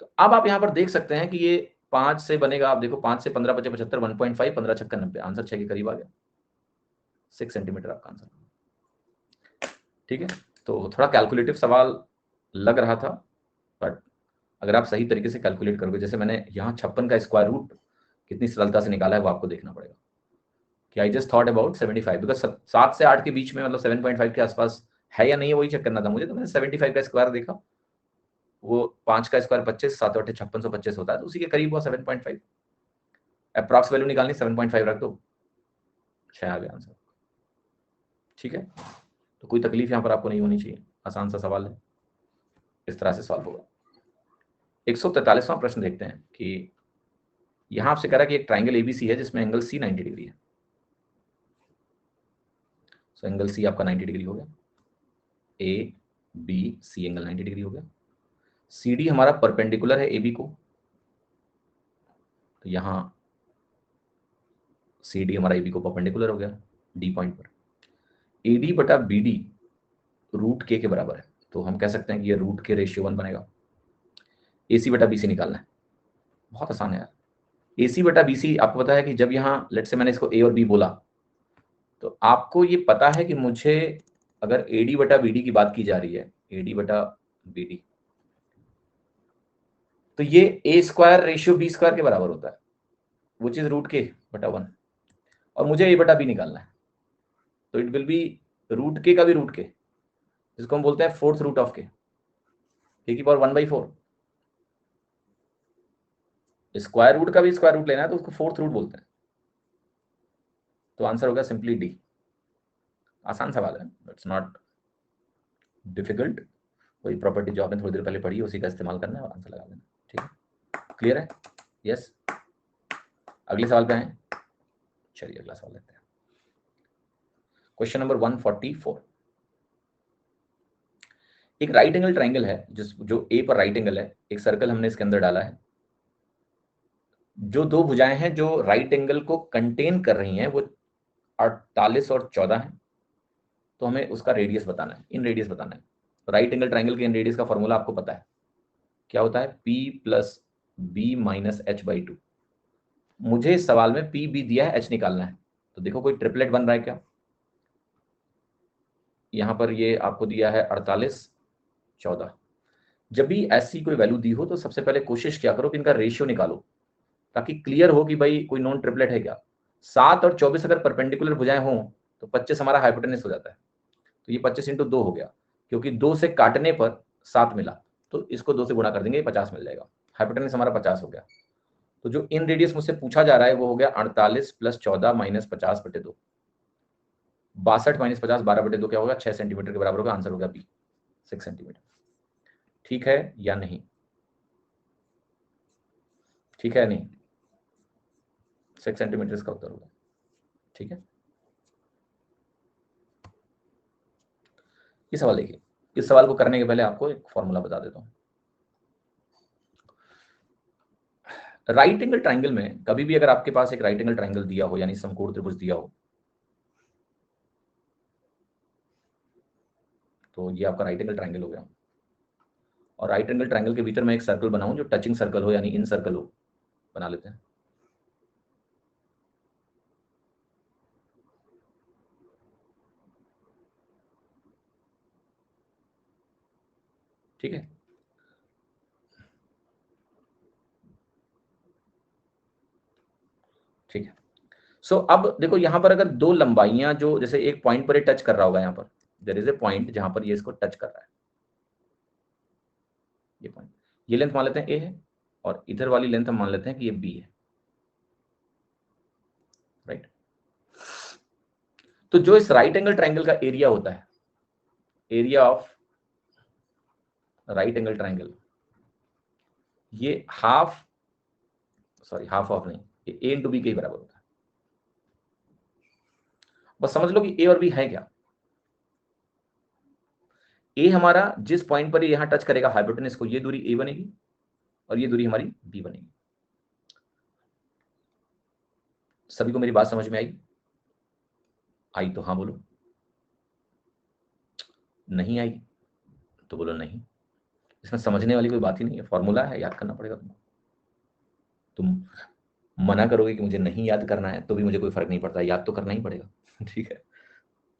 तो अब आप यहां पर देख सकते हैं कि ये 5 से बनेगा, आप देखो 5 से 15 बचे 75, 1.5, 15 छक्का 90, आंसर 6 के करीब आ गया, 6 सेंटीमीटर आपका आंसर। ठीक है, तो थोड़ा कैलकुलेटिव सवाल लग रहा था, बट अगर आप सही तरीके से कैलकुलेट करोगे, जैसे मैंने यहाँ 56 का स्क्वायर रूट कितनी सरलता से निकाला है वो आपको देखना पड़ेगा कि I just thought about 75, because 7 से 8 के बीच में, मतलब 7.5 के आसपास है या नहीं है वही चेक करना था मुझे, तो मैंने 75 का स्क्वायर देखा, वो 5 का स्क्वायर 25, 7 8 5625 होता है, तो उसी के करीब हुआ 7.5, अप्रॉक्स वैल्यू निकालनी 7.5 रख दो, 6 आ गया आंसर। ठीक है, तो कोई तकलीफ यहाँ पर आपको नहीं होनी चाहिए, आसान सा सवाल है, इस तरह से सॉल्व होगा। 143वां प्रश्न देखते हैं कि यहां आपसे कह रहा है कि एक ट्राइंगल एबीसी है जिसमें एंगल सी 90 डिग्री है। सो एंगल सी आपका 90 डिग्री हो गया, A B C angle 90 degree हो गया। सी डी हमारा परपेंडिकुलर है ए बी को, तो यहां सी डी हमारा ए बी को परपेंडिकुलर हो गया डी पॉइंट पर। ए डी बटा बी डी रूट के बराबर है, तो हम कह सकते हैं कि ये रूट के रेशियो 1 बनेगा। ए सी बटा बी सी निकालना है, बहुत आसान है यार। ए सी बटा बी सी आपको पता है कि जब यहाँ लेट से मैंने इसको ए और बी बोला, तो आपको ये पता है कि मुझे अगर ए डी बटा बी डी की बात की जा रही है, ए डी बटा बी डी, तो ये A square ratio B square के बराबर होता है, विच इज रूट के बटा 1, और मुझे ए बटा बी निकालना है, तो इट विल बी रूट के का भी रूट के, जिसको हम बोलते हैं फोर्थ रूट ऑफ के की पावर 1/4। स्क्वायर रूट का भी स्क्वायर रूट लेना है तो उसको फोर्थ रूट बोलते हैं, तो आंसर होगा सिंपली डी। आसान सवाल है, इट्स नॉट डिफिकल्ट, कोई प्रॉपर्टी जो आपने थोड़ी देर पहले पढ़ी है उसी का इस्तेमाल करना है और आंसर लगा देना। ठीक है, क्लियर है? यस, अगले सवाल पे आए, चलिए अगला सवाल लेते हैं। क्वेश्चन नंबर 144, एक राइट एंगल ट्राइंगल है जो ए पर राइट एंगल है, एक सर्कल हमने इसके अंदर डाला है, जो दो भुजाएं हैं जो राइट एंगल को कंटेन कर रही हैं वो 48 और 14 है, तो हमें उसका रेडियस बताना है, इन रेडियस बताना है। राइट एंगल ट्राइंगल के इन रेडियस का फॉर्मूला आपको पता है, क्या होता है? P plus B minus H by 2। मुझे इस सवाल में P B दिया है, H निकालना है, तो देखो कोई ट्रिपलेट बन रहा है क्या? यहां पर ये आपको दिया है 48 14। जब भी ऐसी कोई वैल्यू दी हो तो सबसे पहले कोशिश क्या करो कि इनका रेशियो निकालो, ताकि क्लियर हो कि भाई कोई नॉन ट्रिपलेट है क्या। 7 और 24 अगर परपेंडिकुलर भुजाएं हों तो 25 हमारा हाइपोटेनस हो जाता है, तो ये 25 इंटू 2 हो गया, क्योंकि 2 से काटने पर 7 मिला, तो इसको 2 से गुणा कर देंगे, 50 मिल जाएगा, हाइपोटेनस हमारा 50 हो गया। तो जो इन रेडियस मुझसे पूछा जा रहा है वो हो गया 48 प्लस 14 माइनस 50 बटे 2, 62 माइनस 50 12 बटे 2 क्या होगा? 6 सेंटीमीटर के बराबर होगा, आंसर होगा बी 6 सेंटीमीटर। ठीक है या नहीं? ठीक है नहीं? 6 सेंटीमीटर इसका उत्तर होगा। ठीक है, ये सवाल देखिए, इस सवाल को करने के पहले आपको एक फॉर्मूला बता देता हूं। राइट एंगल ट्राइंगल में कभी भी अगर आपके पास एक राइट एंगल ट्राइंगल दिया हो, यानी समकोण त्रिभुज दिया हो, तो ये आपका राइट एंगल ट्राइंगल हो गया, और राइट एंगल ट्राइंगल के भीतर मैं एक सर्कल बनाऊं जो टचिंग सर्कल हो, यानी इन सर्कल हो, बना लेते हैं। ठीक है, ठीक है। सो अब देखो यहां पर अगर दो लंबाइयां जो जैसे एक पॉइंट पर ये टच कर रहा होगा, यहां पर देयर इज ए पॉइंट जहां पर ये इसको टच कर रहा है, ये पॉइंट, ये लेंथ मान लेते हैं ए है, और इधर वाली लेंथ हम मान लेते हैं कि ये बी है, राइट। तो जो इस राइट एंगल ट्राइंगल का एरिया होता है, area of right angle triangle, ये हाफ ऑफ नहीं, ये ए इंटू बी के बराबर होता है। बस समझ लो कि ए और बी है क्या। ए हमारा जिस पॉइंट पर यहां टच करेगा हाइपोटेनस को, ये दूरी ए बनेगी, और ये दूरी हमारी बी बनेगी। सभी को मेरी बात समझ में आई? आई तो हाँ बोलो, नहीं आई तो बोलो नहीं। इसमें समझने वाली कोई बात ही नहीं है, फॉर्मूला है, याद करना पड़ेगा तुमको। तुम मना करोगे कि मुझे नहीं याद करना है तो भी मुझे कोई फर्क नहीं पड़ता, याद तो करना ही पड़ेगा। ठीक है,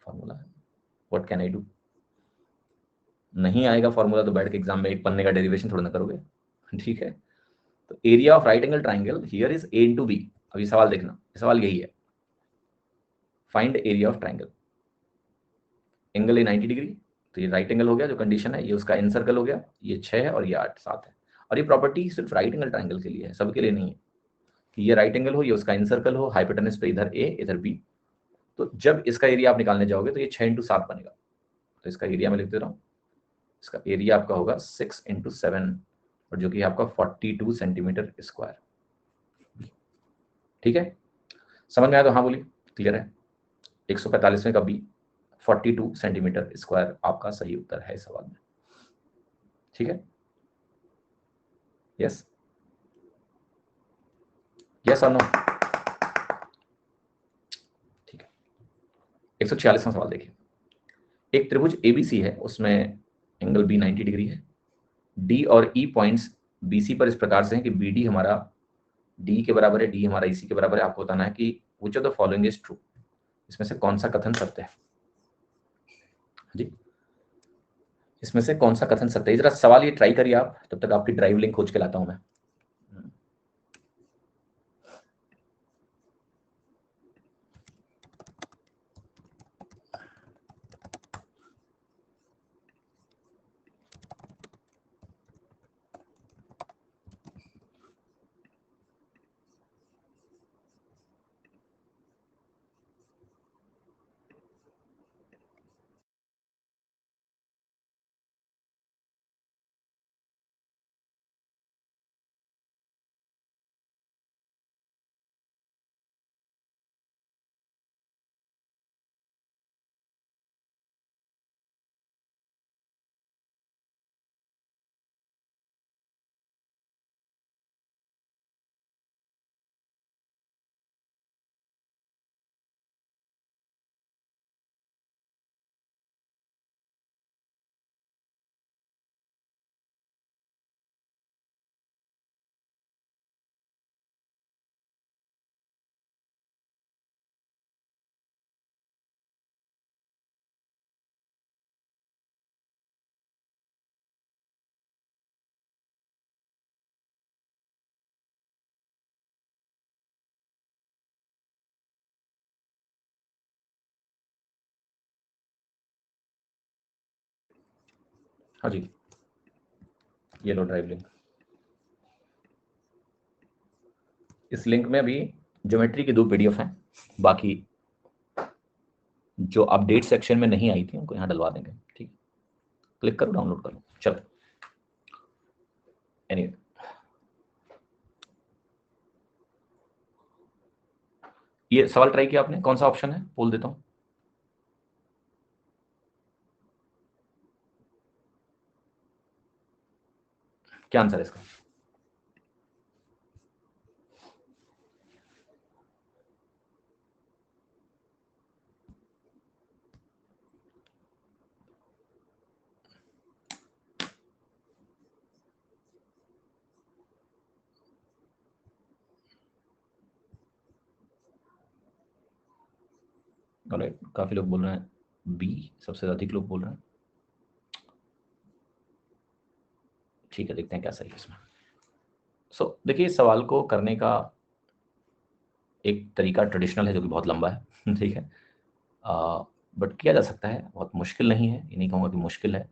फॉर्मूला है, व्हाट कैन आई डू। नहीं आएगा फॉर्मूला तो बैठ के एग्जाम में एक पन्ने का डेरिवेशन थोड़ा ना करोगे। ठीक है, तो area of right angle triangle here is A into B. अभी सवाल देखना, सवाल यही है, find area of triangle. Angle है 90 डिग्री, तो ये राइट एंगल हो गया जो कंडीशन है, ये उसका इन सर्कल हो गया, ये 6 है और ये 8 7 है। और ये प्रॉपर्टी सिर्फ राइट एंगल ट्राइंगल के लिए है, सबके लिए नहीं है कि ये राइट एंगल हो, ये उसका इन सर्कल हो, हाइपोटेनस पे इधर ए इधर बी। तो जब इसका एरिया आप निकालने जाओगे तो ये 6 इंटू 7 बनेगा। तो इसका एरिया मैं लिख दे रहा हूँ, इसका एरिया आपका होगा 6 इंटू 7, और जो कि आपका 42 सेंटीमीटर स्क्वायर। ठीक है, समझ में आया तो हाँ बोलिए, क्लियर है। 145वें का बी 42 सेंटीमीटर स्क्वायर आपका सही उत्तर है इस सवाल में। ठीक है, यस यस और नो। ठीक है, 146वां सवाल देखिए, एक त्रिभुज एबीसी है, उसमें एंगल बी 90 डिग्री है, डी और ई पॉइंट्स बीसी पर इस प्रकार से हैं कि बीडी हमारा डी के बराबर है, डी हमारा ईसी के बराबर है। आपको बताना है कि which of the following is true, इसमें से कौन सा कथन सत्य है। जी, इसमें से कौन सा कथन सत्य है, जरा सवाल ये ट्राई करिए आप, तब तक आपकी ड्राइव लिंक खोज के लाता हूं मैं। हाँ जी, ये लो ड्राइव लिंक। इस लिंक में अभी ज्योमेट्री की 2 पीडीएफ हैं, बाकी जो अपडेट सेक्शन में नहीं आई थी उनको यहाँ डलवा देंगे। ठीक, क्लिक करो, डाउनलोड करो, चलो। एनीवे, ये सवाल ट्राई किया आपने, कौन सा ऑप्शन है बोल देता हूँ। क्या आंसर है इसका। काफी लोग बोल रहे हैं बी, सबसे अधिक लोग बोल रहे हैं। ठीक है, देखते हैं क्या सही है इसमें। देखिए, इस सवाल को करने का एक तरीका ट्रेडिशनल है जो कि बहुत लंबा है। ठीक है, बट किया जा सकता है, बहुत मुश्किल नहीं है, ये नहीं कहूँगा कि मुश्किल है,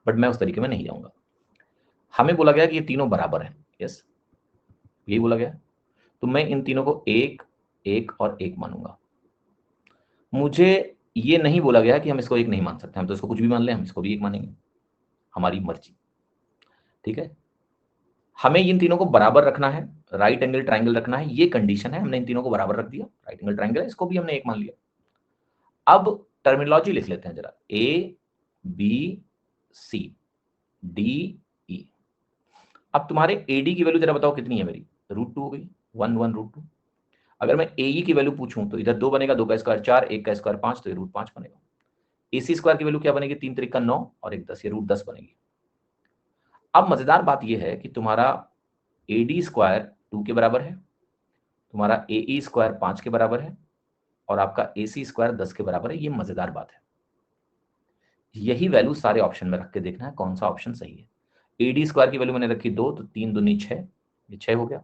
बट मैं उस तरीके में नहीं जाऊँगा। हमें बोला गया कि ये तीनों बराबर हैं, यस, यही बोला गया, तो मैं इन तीनों को एक एक और एक मानूंगा। मुझे ये नहीं बोला गया कि हम इसको एक नहीं मान सकते, हम तो इसको कुछ भी मान लें, हम इसको भी एक मानेंगे, हमारी मर्जी। ठीक है, हमें इन तीनों को बराबर रखना है, राइट एंगल ट्राइंगल रखना है, ये कंडीशन है। हमने इन तीनों को बराबर रख दिया, राइट एंगल ट्राइंगल है, इसको भी हमने एक मान लिया। अब टर्मिनोलॉजी लिख लेते हैं जरा, ए बी सी डी ई। अब तुम्हारे एडी की वैल्यू जरा बताओ कितनी है मेरी, √2 हो गई, 1 1 √2। अगर मैं एई की वैल्यू पूछूं तो इधर 2 बनेगा, 2 का स्क्वायर 4, 1 का स्क्वायर 5, तो ये √5 बनेगा। एसी स्क्वायर की वैल्यू क्या बनेगी, 3 3 का 9 और 1 10, ये √10 बनेगी। अब मजेदार बात यह है कि तुम्हारा एडी स्क्वायर 2 के बराबर है, तुम्हारा AE स्क्वायर 5 के बराबर है और आपका AC स्क्वायर 10 के बराबर है। ये मजेदार बात है। यही वैल्यू सारे ऑप्शन में रख के देखना है कौन सा ऑप्शन सही है। AD स्क्वायर की वैल्यू मैंने रखी 2, तो 3 दूनी 6, ये 6 हो गया।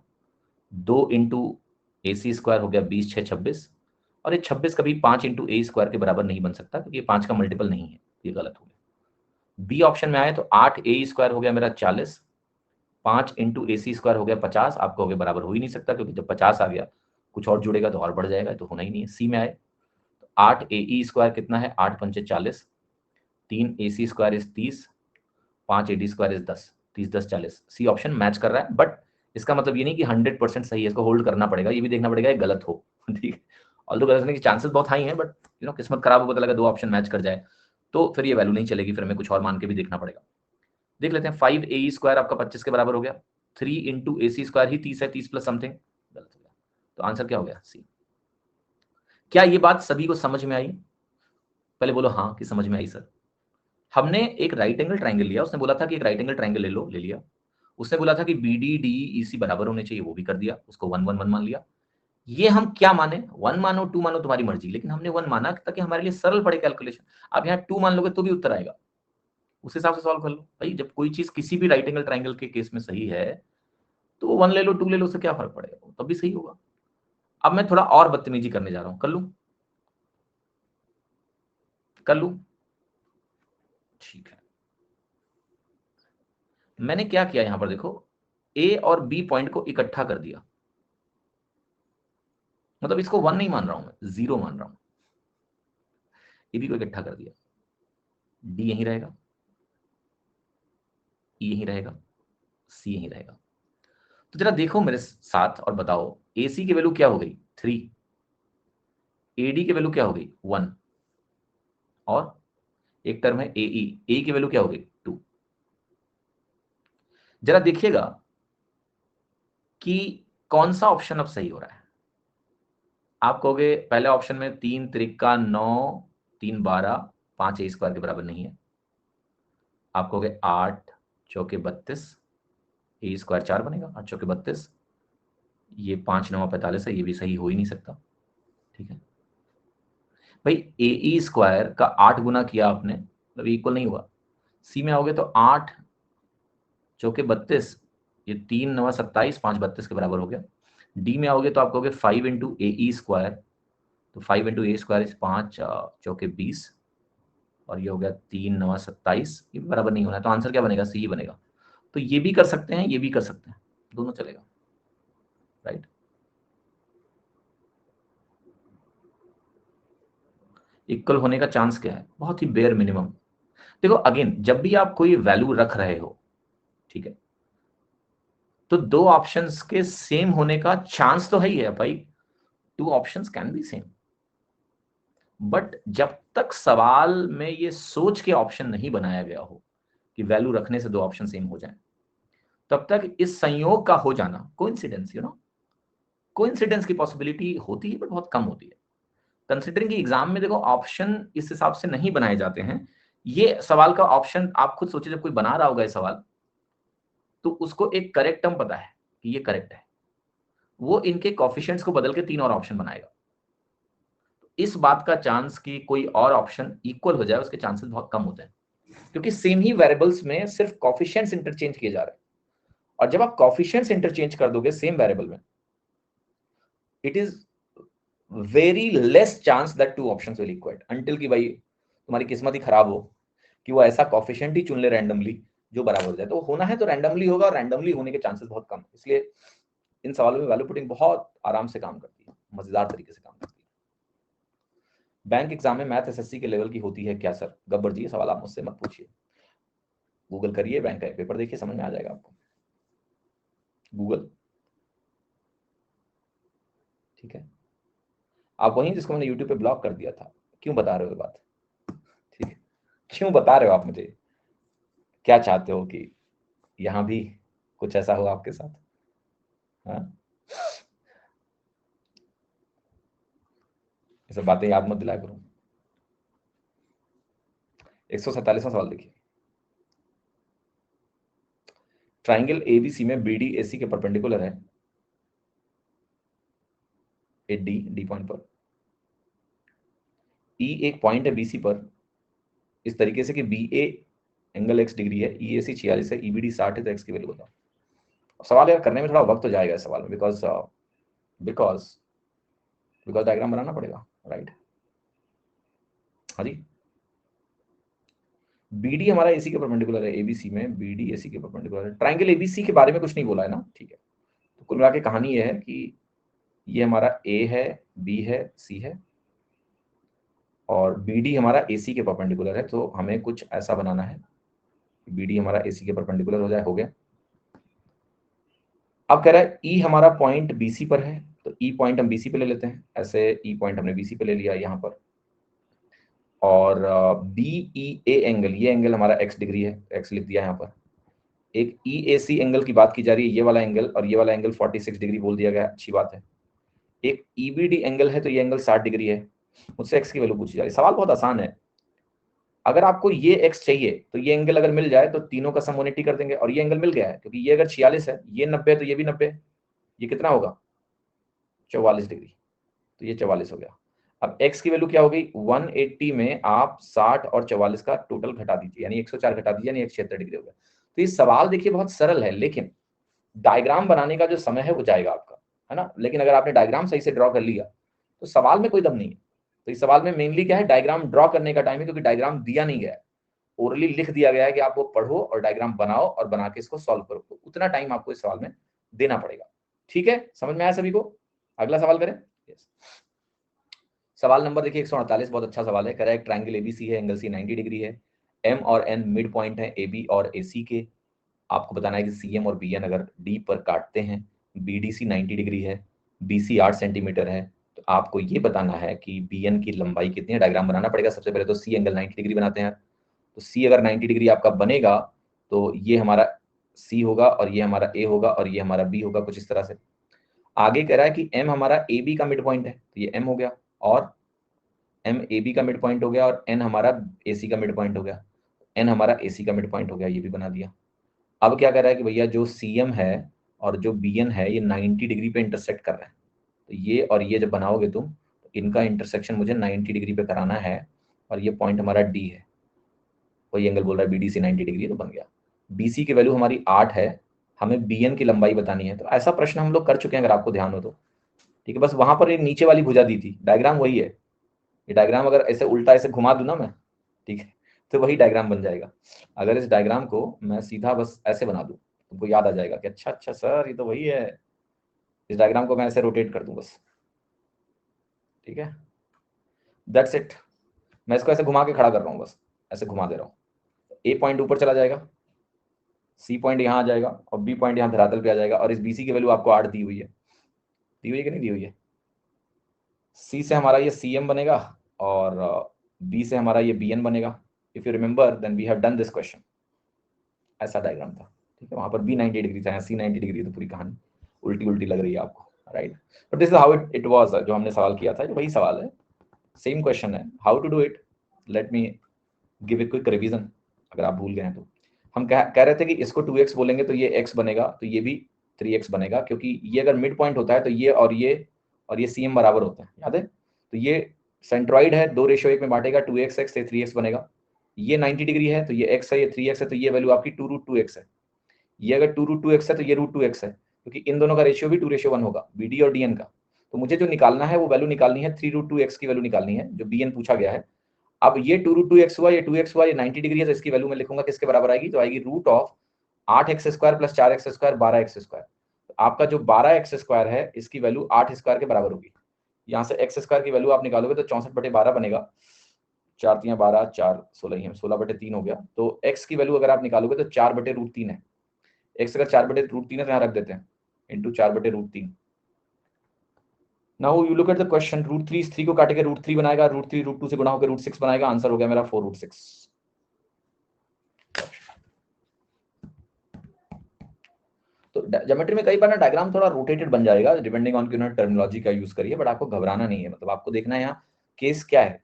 2 इंटू AC स्क्वायर हो गया 20, 6 26, और ये 26 कभी 5 इंटू ए स्क्वायर के बराबर नहीं बन सकता क्योंकि ये 5 का मल्टीपल नहीं है, ये गलत हो गया। बी ऑप्शन में आए तो 8 AE स्क्वायर हो गया मेरा 40, 5 इंटू AC स्क्वायर हो गया 50, आपको हो गया बराबर हो ही नहीं सकता क्योंकि जब 50 आ गया कुछ और जुड़ेगा तो और बढ़ जाएगा, तो होना ही नहीं है। सी में आए तो 8 AE स्क्वायर कितना है, 8 पंचे 40, 3 AC square is 30, 5 AD square is 10, 30 10 40। C option match कर रहा है, बट इसका मतलब ये नहीं कि 100% सही है, इसको होल्ड करना पड़ेगा, ये भी देखना पड़ेगा ये गलत हो। ठीक है, ऑल्दो गलत होने की चांसेस बहुत हाई हैं, बट किस्मत खराब हो, पता लगा 2 ऑप्शन मैच कर जाए तो फिर ये वैल्यू नहीं चलेगी, फिर हमें कुछ और मान के भी देखना पड़ेगा। देख लेते हैं। 5 AE स्क्वायर आपका 25 के बराबर हो गया, 3 इंटू AC स्क्वायर ही 30 है, 30 प्लस समथिंग, गलत हो गया। तो आंसर क्या हो गया, सी। क्या ये बात सभी को समझ में आई? पहले बोलो हाँ कि समझ में आई सर। हमने एक राइट एंगल ट्राइंगल लिया, उसने बोला था कि एक राइट एंगल ट्राइंगल ले लो, ले लिया। उसने बोला था कि BD DE EC बराबर होने चाहिए, वो भी कर दिया, उसको 1 1 1 मान लिया। ये हम क्या माने, 1 मानो 2 मानो तुम्हारी मर्जी, लेकिन हमने 1 माना ताकि हमारे लिए सरल पड़े कैलकुलेशन। आप यहाँ 2 मान लोगे तो भी उत्तर आएगा, उस हिसाब से सॉल्व कर लो भाई। जब कोई चीज किसी भी राइट एंगल ट्राइंगल के केस में सही है तो 1 ले लो 2 ले लो, उससे क्या फर्क पड़ेगा, तब भी सही होगा। अब मैं थोड़ा और बदतमीजी करने जा रहा हूं, कर लूं? कर लूं? ठीक है। मैंने क्या किया यहां पर देखो, A और B पॉइंट को इकट्ठा कर दिया, मतलब इसको 1 नहीं मान रहा हूं मैं, 0 मान रहा हूं। AB को इकट्ठा कर दिया, D यहीं रहेगा, E यहीं रहेगा, C यहीं रहेगा। तो जरा देखो मेरे साथ और बताओ, AC की वैल्यू क्या हो गई 3, AD की वैल्यू क्या हो गई 1, और एक टर्म है AE, A की वैल्यू क्या हो गई 2। जरा देखिएगा कि कौन सा ऑप्शन अब सही हो रहा है। आप कहोगे पहले ऑप्शन में 3 त्रिका 9, 3 12, 5 A स्क्वायर के बराबर नहीं है। आप कहोगे 8 चौके 32, A स्क्वायर 4 बनेगा, 8 चौके 32, ये 5 9 45 है, ये भी सही हो ही नहीं सकता। ठीक है भाई, AE स्क्वायर का 8 गुना किया आपने, मतलब इक्वल नहीं हुआ। सी में आओगे तो 8 चौके 32, ये 3 9 27, 5 32 के बराबर हो गया। डी में आओगे तो आप कहोगे 5 इंटू AE स्क्वायर, तो 5 इंटू ए स्क्वायर इज 5 चौके 20, और ये हो गया 3 9 27, ये भी बराबर नहीं होना है, तो आंसर क्या बनेगा, सी ही बनेगा। तो ये भी कर सकते हैं, ये भी कर सकते हैं, दोनों चलेगा, राइट। इक्वल होने का चांस क्या है, बहुत ही बेयर मिनिमम। देखो अगेन, जब भी आप कोई वैल्यू रख रहे हो, ठीक है, तो दो ऑप्शंस के सेम होने का चांस तो है ही है भाई, two options can be same. But जब तक सवाल में ये सोच के ऑप्शन नहीं बनाया गया हो कि वैल्यू रखने से दो ऑप्शन सेम हो जाएं, तब तक इस संयोग का हो जाना, कोइंसिडेंस, कोइंसिडेंस की पॉसिबिलिटी होती है बट बहुत कम होती है। कंसिडरिंग कि एग्जाम में देखो ऑप्शन इस हिसाब से नहीं बनाए जाते हैं। ये सवाल का ऑप्शन आप खुद सोचिए, जब कोई बना रहा होगा ये सवाल, तो उसको एक करेक्ट टर्म पता है कि ये करेक्ट है, वो इनके कॉफिशिएंट्स को बदल के 3 और ऑप्शन बनाएगा। इस बात का चांस कि कोई और ऑप्शन इक्वल हो जाए, उसके चांसेस बहुत कम होते हैं, क्योंकि सेम ही वेरिएबल्स में सिर्फ कॉफिशिएंट्स इंटरचेंज किए जा रहे हैं। और जब आप कॉफिशिएंट्स इंटरचेंज कर दोगे सेम वेरिएबल में, it is very less chance that two options will equal, until कि भाई तुम्हारी किस्मत ही खराब हो कि वो ऐसा कॉफिशिएंट ही चुन ले रैंडमली जो बराबर हो जाए। तो होना है तो रैंडमली होगा, और रैंडमली होने के चांसेस बहुत कम है। इसलिए इन सवालों में वैल्यू पुटिंग बहुत आराम से काम करती है, मजेदार तरीके से काम करती है। बैंक एग्जाम में मैथ SSC के लेवल की होती है क्या सर? गब्बर जी, ये सवाल आप मुझसे मत पूछिए, गूगल करिए, बैंक का एक पेपर देखिए, समझ में आ जाएगा आपको। गूगल, ठीक है। आप वहीं जिसको मैंने यूट्यूब पे ब्लॉक कर दिया था, क्यों बता रहे हो ये बात? ठीक है, क्यों बता रहे हो आप मुझे? क्या चाहते हो कि यहां भी कुछ ऐसा हो आपके साथ? हाँ, ये सब बातें याद मत दिलाया करो। 147वां सवाल देखिए। ट्राइंगल ABC में BD AC के परपेंडिकुलर है, ए डी पॉइंट पर, ई एक पॉइंट है बीसी पर इस तरीके से कि B A angle x degree है, ई ए सी 46 है, ईबीडी 60 है, तो x की वैल्यू बताओ। सवाल यार करने में थोड़ा वक्त तो जाएगा इस सवाल में, बिकॉज बिकॉज डायग्राम बनाना पड़ेगा, राइट। हाँ जी, बीडी हमारा एसी के परपेंडिकुलर है, एबीसी में बीडी एसी के परपेंडिकुलर है। ट्रायंगल एबीसी के बारे में कुछ नहीं बोला है ना, ठीक है। तो कुल मिला के कहानी ये है कि ये हमारा ए है, बी है, सी है, और बीडी हमारा एसी के परपेंडिकुलर है। तो हमें कुछ ऐसा बनाना है, बीडी हमारा एसी के परपेंडिकुलर हो जाए, हो गया। अब कह रहा है ई हमारा पॉइंट बीसी पर है, तो ई पॉइंट हम बीसी पे ले लेते हैं, ऐसे ई पॉइंट हमने बीसी पे ले लिया यहाँ पर। और बी ई ए एंगल, ये एंगल हमारा एक्स डिग्री है, एक्स लिख दिया यहाँ पर। एक ई ए सी एंगल की बात की जा रही है, ये वाला एंगल, और ये वाला एंगल 46 डिग्री बोल दिया गया, अच्छी बात है। एक ईबीडी एंगल है, तो ये एंगल 60 डिग्री है। मुझसे एक्स की वैल्यू पूछी जा रही है। सवाल बहुत आसान है। अगर आपको ये एक्स चाहिए तो ये एंगल अगर मिल जाए तो तीनों का सम 180 कर देंगे, और ये एंगल मिल गया है क्योंकि ये अगर 46 है, ये 90 है, तो ये भी 90 है। ये कितना होगा? 44 डिग्री। तो ये 44 हो गया। अब x की वैल्यू क्या हो गई? 180 में आप 60 और 44 का टोटल घटा दीजिए, यानी 104 घटा दीजिए, यानी 176 डिग्री हो गया। तो ये सवाल देखिए बहुत सरल है, लेकिन डायग्राम बनाने का जो समय है वो जाएगा आपका, है ना। लेकिन अगर आपने डायग्राम सही से ड्रॉ कर लिया तो सवाल में कोई दम नहीं है। तो इस सवाल में मेनली क्या है, डायग्राम ड्रॉ करने का टाइम है, क्योंकि डायग्राम दिया नहीं गया है, ओरली लिख दिया गया है कि आप वो पढ़ो और डायग्राम बनाओ और बना के इसको सॉल्व करो। तो उतना टाइम आपको इस सवाल में देना पड़ेगा। ठीक है, समझ में आया सभी को? अगला सवाल करें। yes. सवाल नंबर देखिए 148, बहुत अच्छा सवाल है। कह रहा है ट्रायंगल एबीसी है, एंगल सी 90 डिग्री है, एम और एन मिड पॉइंट है ए बी और ए सी के। आपको बताना है कि सी एम और बी एन अगर डी पर काटते हैं, बी डी सी 90 डिग्री है, बी सी 8 सेंटीमीटर है, तो आपको ये बताना है कि बी एन की लंबाई कितनी है। डायग्राम बनाना पड़ेगा। सबसे पहले तो सी एंगल 90 डिग्री बनाते हैं। तो सी अगर 90 डिग्री आपका बनेगा तो ये हमारा सी होगा, और ये हमारा ए होगा, और ये हमारा बी होगा, कुछ इस तरह से। आगे कह रहा है कि एम हमारा ए बी का मिड पॉइंट है, तो ये एम हो गया, और एम ए बी का मिड पॉइंट हो गया, और एन हमारा ए सी का मिड पॉइंट हो गया, एन हमारा ए सी का मिड पॉइंट हो गया, ये भी बना दिया। अब क्या कर रहा है कि भैया जो सी एम है और जो बी एन है, ये 90 डिग्री पे इंटरसेक्ट कर रहे हैं। तो ये और ये जब बनाओगे तुम, तो इनका इंटरसेक्शन मुझे 90 डिग्री पे कराना है, और ये पॉइंट हमारा डी है। वही एंगल बोल रहा है बी डी सी 90 डिग्री, तो बन गया। बी सी की वैल्यू हमारी 8 है, हमें बी एन की लंबाई बतानी है। तो ऐसा प्रश्न हम लोग कर चुके हैं, अगर आपको ध्यान हो तो। ठीक है, बस वहां पर एक नीचे वाली भुजा दी थी, डायग्राम वही है। ये डायग्राम अगर ऐसे उल्टा ऐसे घुमा दूं ना मैं, ठीक है, तो वही डायग्राम बन जाएगा। अगर इस डायग्राम को मैं सीधा बस ऐसे बना दूं, तुमको याद आ जाएगा कि अच्छा अच्छा सर ये तो वही है। इस डायग्राम को मैं ऐसे रोटेट कर दूं बस, ठीक है, दैट्स इट। मैं इसको ऐसे घुमा के खड़ा कर रहा हूँ, बस ऐसे घुमा दे रहा हूँ। ए पॉइंट ऊपर चला जाएगा, सी पॉइंट यहाँ आ जाएगा, और बी पॉइंट यहाँ धरातल पे आ जाएगा। और इस बीसी की वैल्यू आपको 8 दी हुई है, दी हुई है कि नहीं दी हुई है? सी से हमारा ये सी एम बनेगा, और बी से हमारा ये बी एन बनेगा। If you remember then we have done this question. ऐसा डायग्राम था, ठीक है। वहां पर बी 90 डिग्री था, सी 90 डिग्री, तो पूरी कहानी उल्टी उल्टी लग रही है आपको, right. But this is how it was, जो हमने सवाल किया था, जो वही सवाल है, सेम क्वेश्चन है। How to do it, let me give a quick revision, अगर आप भूल गए हैं तो। हम कह रहे थे कि इसको 2x बोलेंगे तो ये x बनेगा, तो ये भी 3x बनेगा, क्योंकि ये अगर मिड पॉइंट होता है तो ये और ये CM बराबर होते हैं, याद है। तो ये सेंट्रॉइड है, 2:1 में बांटेगा, 2x से 3x बनेगा। ये 90 डिग्री है, तो ये x है, ये 3x है, तो ये वैल्यू आपकी 2√2x है। ये अगर 2√2x है तो ये √2x है, क्योंकि इन दोनों का रेशियो भी 2:1 होगा, BD और DN का। तो मुझे जो निकालना है वो वैल्यू निकालनी है, 3√2x की वैल्यू निकालनी है, जो BN पूछा गया है। अब ये 2√2x हुआ, ये 2x हुआ, ये 90 डिग्री है, तो इसकी वैल्यू मैं लिखूंगा किसके बराबर आएगी? तो आएगी √8x² + 4x² 12x²। तो आपका जो 12x² है, इसकी वैल्यू 8² के बराबर होगी। यहाँ से x² की वैल्यू आप निकालोगे तो 64/12 बनेगा। 4 × 12 4 16 ही 16/3 हो गया। तो x की वैल्यू अगर आप निकालोगे तो 4/√3 है। x अगर 4/√3 है तो यहाँ रख देते हैं, into 4/√3। Now you look at the question, √3 इस 3 को काटेगा, √3 बनाएगा, √3 √2 से गुणा होकर √6 बनाएगा। आंसर हो गया मेरा 4√6। तो ज्योमेट्री में कई बार ना डायग्राम थोड़ा रोटेटेड बन जाएगा, डिपेंडिंग ऑन कि उन्होंने टर्मिनोलॉजी का यूज करिए, बट आपको घबराना नहीं है। मतलब आपको देखना है यहाँ केस क्या है,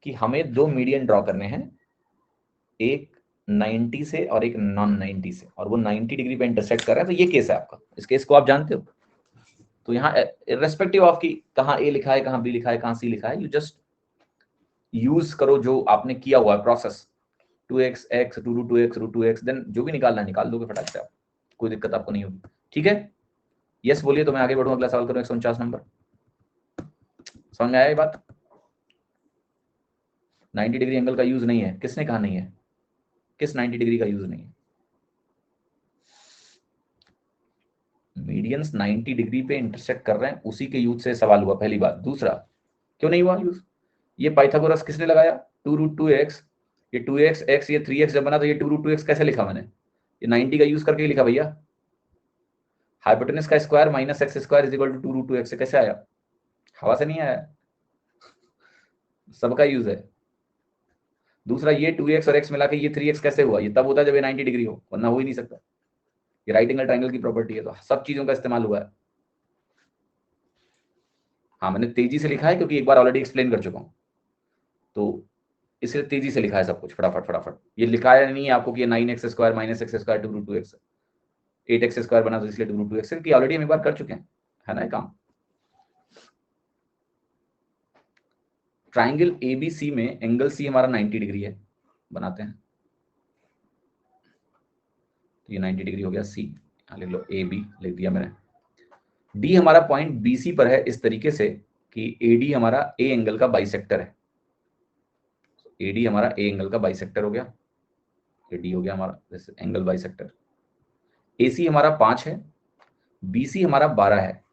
कि हमें दो मीडियन ड्रॉ करने हैं, एक 90 से और एक नॉन 90 से, और वो 90 डिग्री पे इंटरसेक्ट कर रहे हैं। तो ये केस है आपका, इस केस को आप जानते हो। तो यहाँ इर्रेस्पेक्टिव ऑफ की कहाँ ए लिखा है, कहाँ बी लिखा है, कहाँ सी लिखा है, यू जस्ट यूज करो जो आपने किया हुआ है process, 2x x root 2x root 2x, then जो भी निकालना है निकाल दोगे फटाक से आप, कोई दिक्कत आपको नहीं होगी। ठीक है, यस बोलिए तो मैं आगे बढ़ूं, अगला सवाल करूं 149 नंबर। समझ में आया ये बात? 90 डिग्री एंगल का यूज नहीं है, किसने कहा नहीं है? किस 90 डिग्री का यूज नहीं है? मीडियंस 90 डिग्री पे इंटरसेक्ट कर रहे हैं, उसी के यूज से सवाल हुआ, पहली बात। दूसरा, क्यों नहीं हुआ यूज? ये पाइथागोरस किसने लगाया? 2 रूट 2x, ये 2x x, ये 3x जब बना तो ये 2 रूट 2x कैसे लिखा मैंने? ये 90 का यूज करके ही लिखा भैया। हाइपोटेनस का square minus X square is equal to 2 root 2x से कैसे आया? हवा से नहीं आया, सबका यूज है। दूसरा, ये 2x और x मिला के ये 3x कैसे हुआ? ये तब होता है जब ये 90 डिग्री हो, वरना हो ही नहीं सकता। ये राइट एंगल ट्रायंगल की प्रॉपर्टी है, तो सब चीजों का इस्तेमाल हुआ है। हाँ, मैंने तेजी से लिखा है क्योंकि एक बार ऑलरेडी एक्सप्लेन कर चुका हूं, तो इसलिए तेजी से लिखा है सब कुछ, फटाफट फटाफट। ये लिखाया नहीं है आपको कि ये 9x square minus X square 2 root 2x, 8x square बना तो इसलिए 2 रूट 2x, कि ऑलरेडी हम एक बार कर चुके हैं, है ना ये काम। ट्राइंगल एबीसी में एंगल सी हमारा 90 डिग्री है, बनाते हैं। तो ये 90 डिग्री हो गया सी, लिख लो ए बी लिख दिया मैंने। डी हमारा पॉइंट बीसी पर है इस तरीके से कि एडी हमारा ए एंगल का बाइसेक्टर है। एडी हमारा ए एंगल का बाइसेक्टर हो गया, एडी हो गया हमारा एंगल बाइसेक्टर। एसी हमारा 5 है, बीसी हमारा 12 है।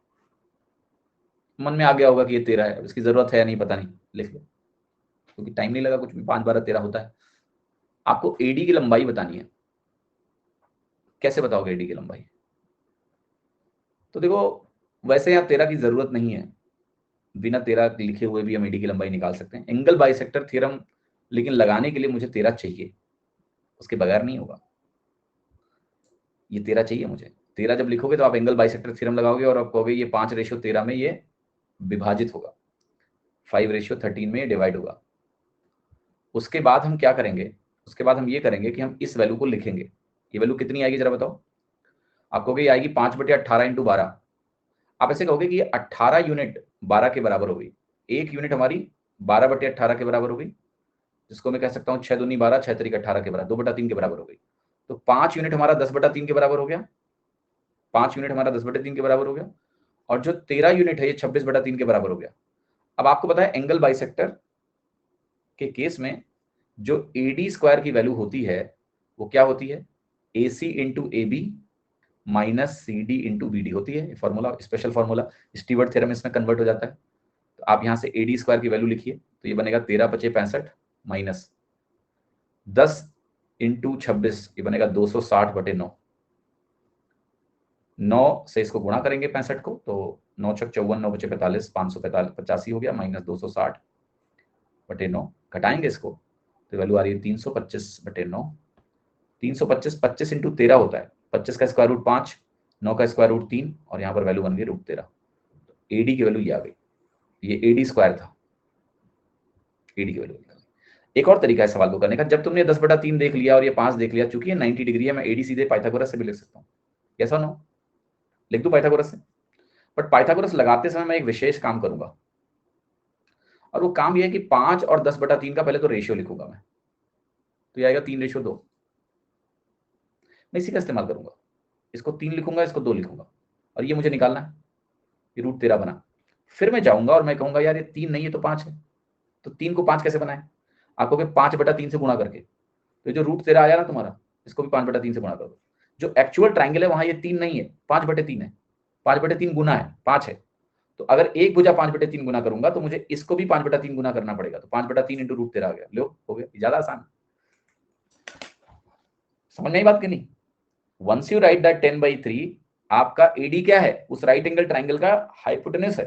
मन में आ गया होगा कि ये 13 है, इसकी जरूरत है या नहीं पता नहीं, लिख लो क्योंकि टाइम नहीं लगा कुछ भी, 5 12 13 होता है। आपको एडी की लंबाई बतानी है, कैसे बताओगे एडी की लंबाई? तो देखो, वैसे यहाँ 13 की जरूरत नहीं है, बिना 13 लिखे हुए भी हम एडी की लंबाई निकाल सकते हैं। एंगल बाइसेक्टर थ्योरम लेकिन लगाने के लिए मुझे 13 चाहिए, उसके बगैर नहीं होगा। ये 13 चाहिए मुझे। 13 जब लिखोगे तो आप एंगल बाइसेक्टर थ्योरम लगाओगे और आप कहोगे ये 5:13 में ये विभाजित होगा, 5:13 में ये डिवाइड होगा। उसके बाद हम क्या करेंगे? उसके बाद हम ये करेंगे कि हम इस वैल्यू को लिखेंगे। ये वैल्यू कितनी आएगी जरा बताओ? आप कहोगे ये आएगी 5/18 इंटू 12। आप ऐसे कहोगे कि ये 18 यूनिट 12 के बराबर होगी। एक यूनिट हमारी 12/18 के बराबर होगी, जिसको मैं कह सकता हूँ 6 दूनी 12, 6 तरीक 18 के बराबर, 2/3 के बराबर हो गई। तो 5 यूनिट हमारा 10/3 के बराबर हो गया, 5 यूनिट हमारा 10/3 के बराबर हो गया, और जो 13 यूनिट है ये 26/3 के बराबर हो गया। अब आपको पता है एंगल बाइसेक्टर के केस में जो एडी स्क्वायर की वैल्यू होती है वो क्या होती है? AC into A B minus C D into B D होती है। Formula, special formula, Stewart theorem इसमें कन्वर्ट हो जाता है। तो आप यहाँ से एडी स्क्वायर की वैल्यू लिखिए, तो ये बनेगा 13×5 = 65 माइनस 10 इंटू 26, ये बनेगा 260/9। 9 से इसको गुणा करेंगे 65 को, तो 9 × 6 = 54, 9 × 45 585 हो गया, माइनस 260/9। घटाएंगे इसको तो वैल्यू आ रही है 325/9। 325 25 इंटू 13 होता है, 25 का स्क्वायर रूट 5, 9 का स्क्वायर रूट 3, और यहाँ पर वैल्यू बन गई √13। एडी की वैल्यू ये आ गई, ये एडी स्क्वायर था, एडी की वैल्यू। एक और तरीका है सवाल को करने का, जब तुमने 10/3 देख लिया और ये 5 देख लिया, चूंकि ये 90 डिग्री है, मैं एडी सीधे पाइथागोरस से भी लिख सकता हूँ। ऐसा नो लिख दूं पाइथागोरस से, बट पाइथागोरस लगाते समय मैं एक विशेष काम करूंगा, और वो काम ये है कि 5 और 10/3 का पहले तो रेशियो लिखूंगा मैं, तो ये आएगा 3:2। मैं इसी का इस्तेमाल करूंगा, इसको 3 लिखूंगा, इसको 2 लिखूंगा, और ये मुझे निकालना है, ये √13 बना। फिर मैं जाऊंगा और मैं कहूंगा यार ये 3 नहीं है तो 5 है, तो 3 को 5 कैसे बनाए? आपको 5/3 से गुणा करके, तो जो √13 आया ना तुम्हारा, इसको भी 5/3 से गुणा कर दो। जो एक्चुअल ट्राइंगल है वहां ये 3 नहीं है, 5/3 है। 5/3 गुना है 5 है, तो अगर एक भुजा 5/3 गुना करूंगा तो मुझे इसको भी 5/3 गुना करना पड़ेगा, तो 5/3 इंटू √13 आ गया। लो, हो गया, ज्यादा आसान। समझ में आई बात कि नहीं? वंस यू राइट दैट 10/3, आपका एडी क्या है? उस राइट एंगल ट्राइंगल का हाइपोटेनस है।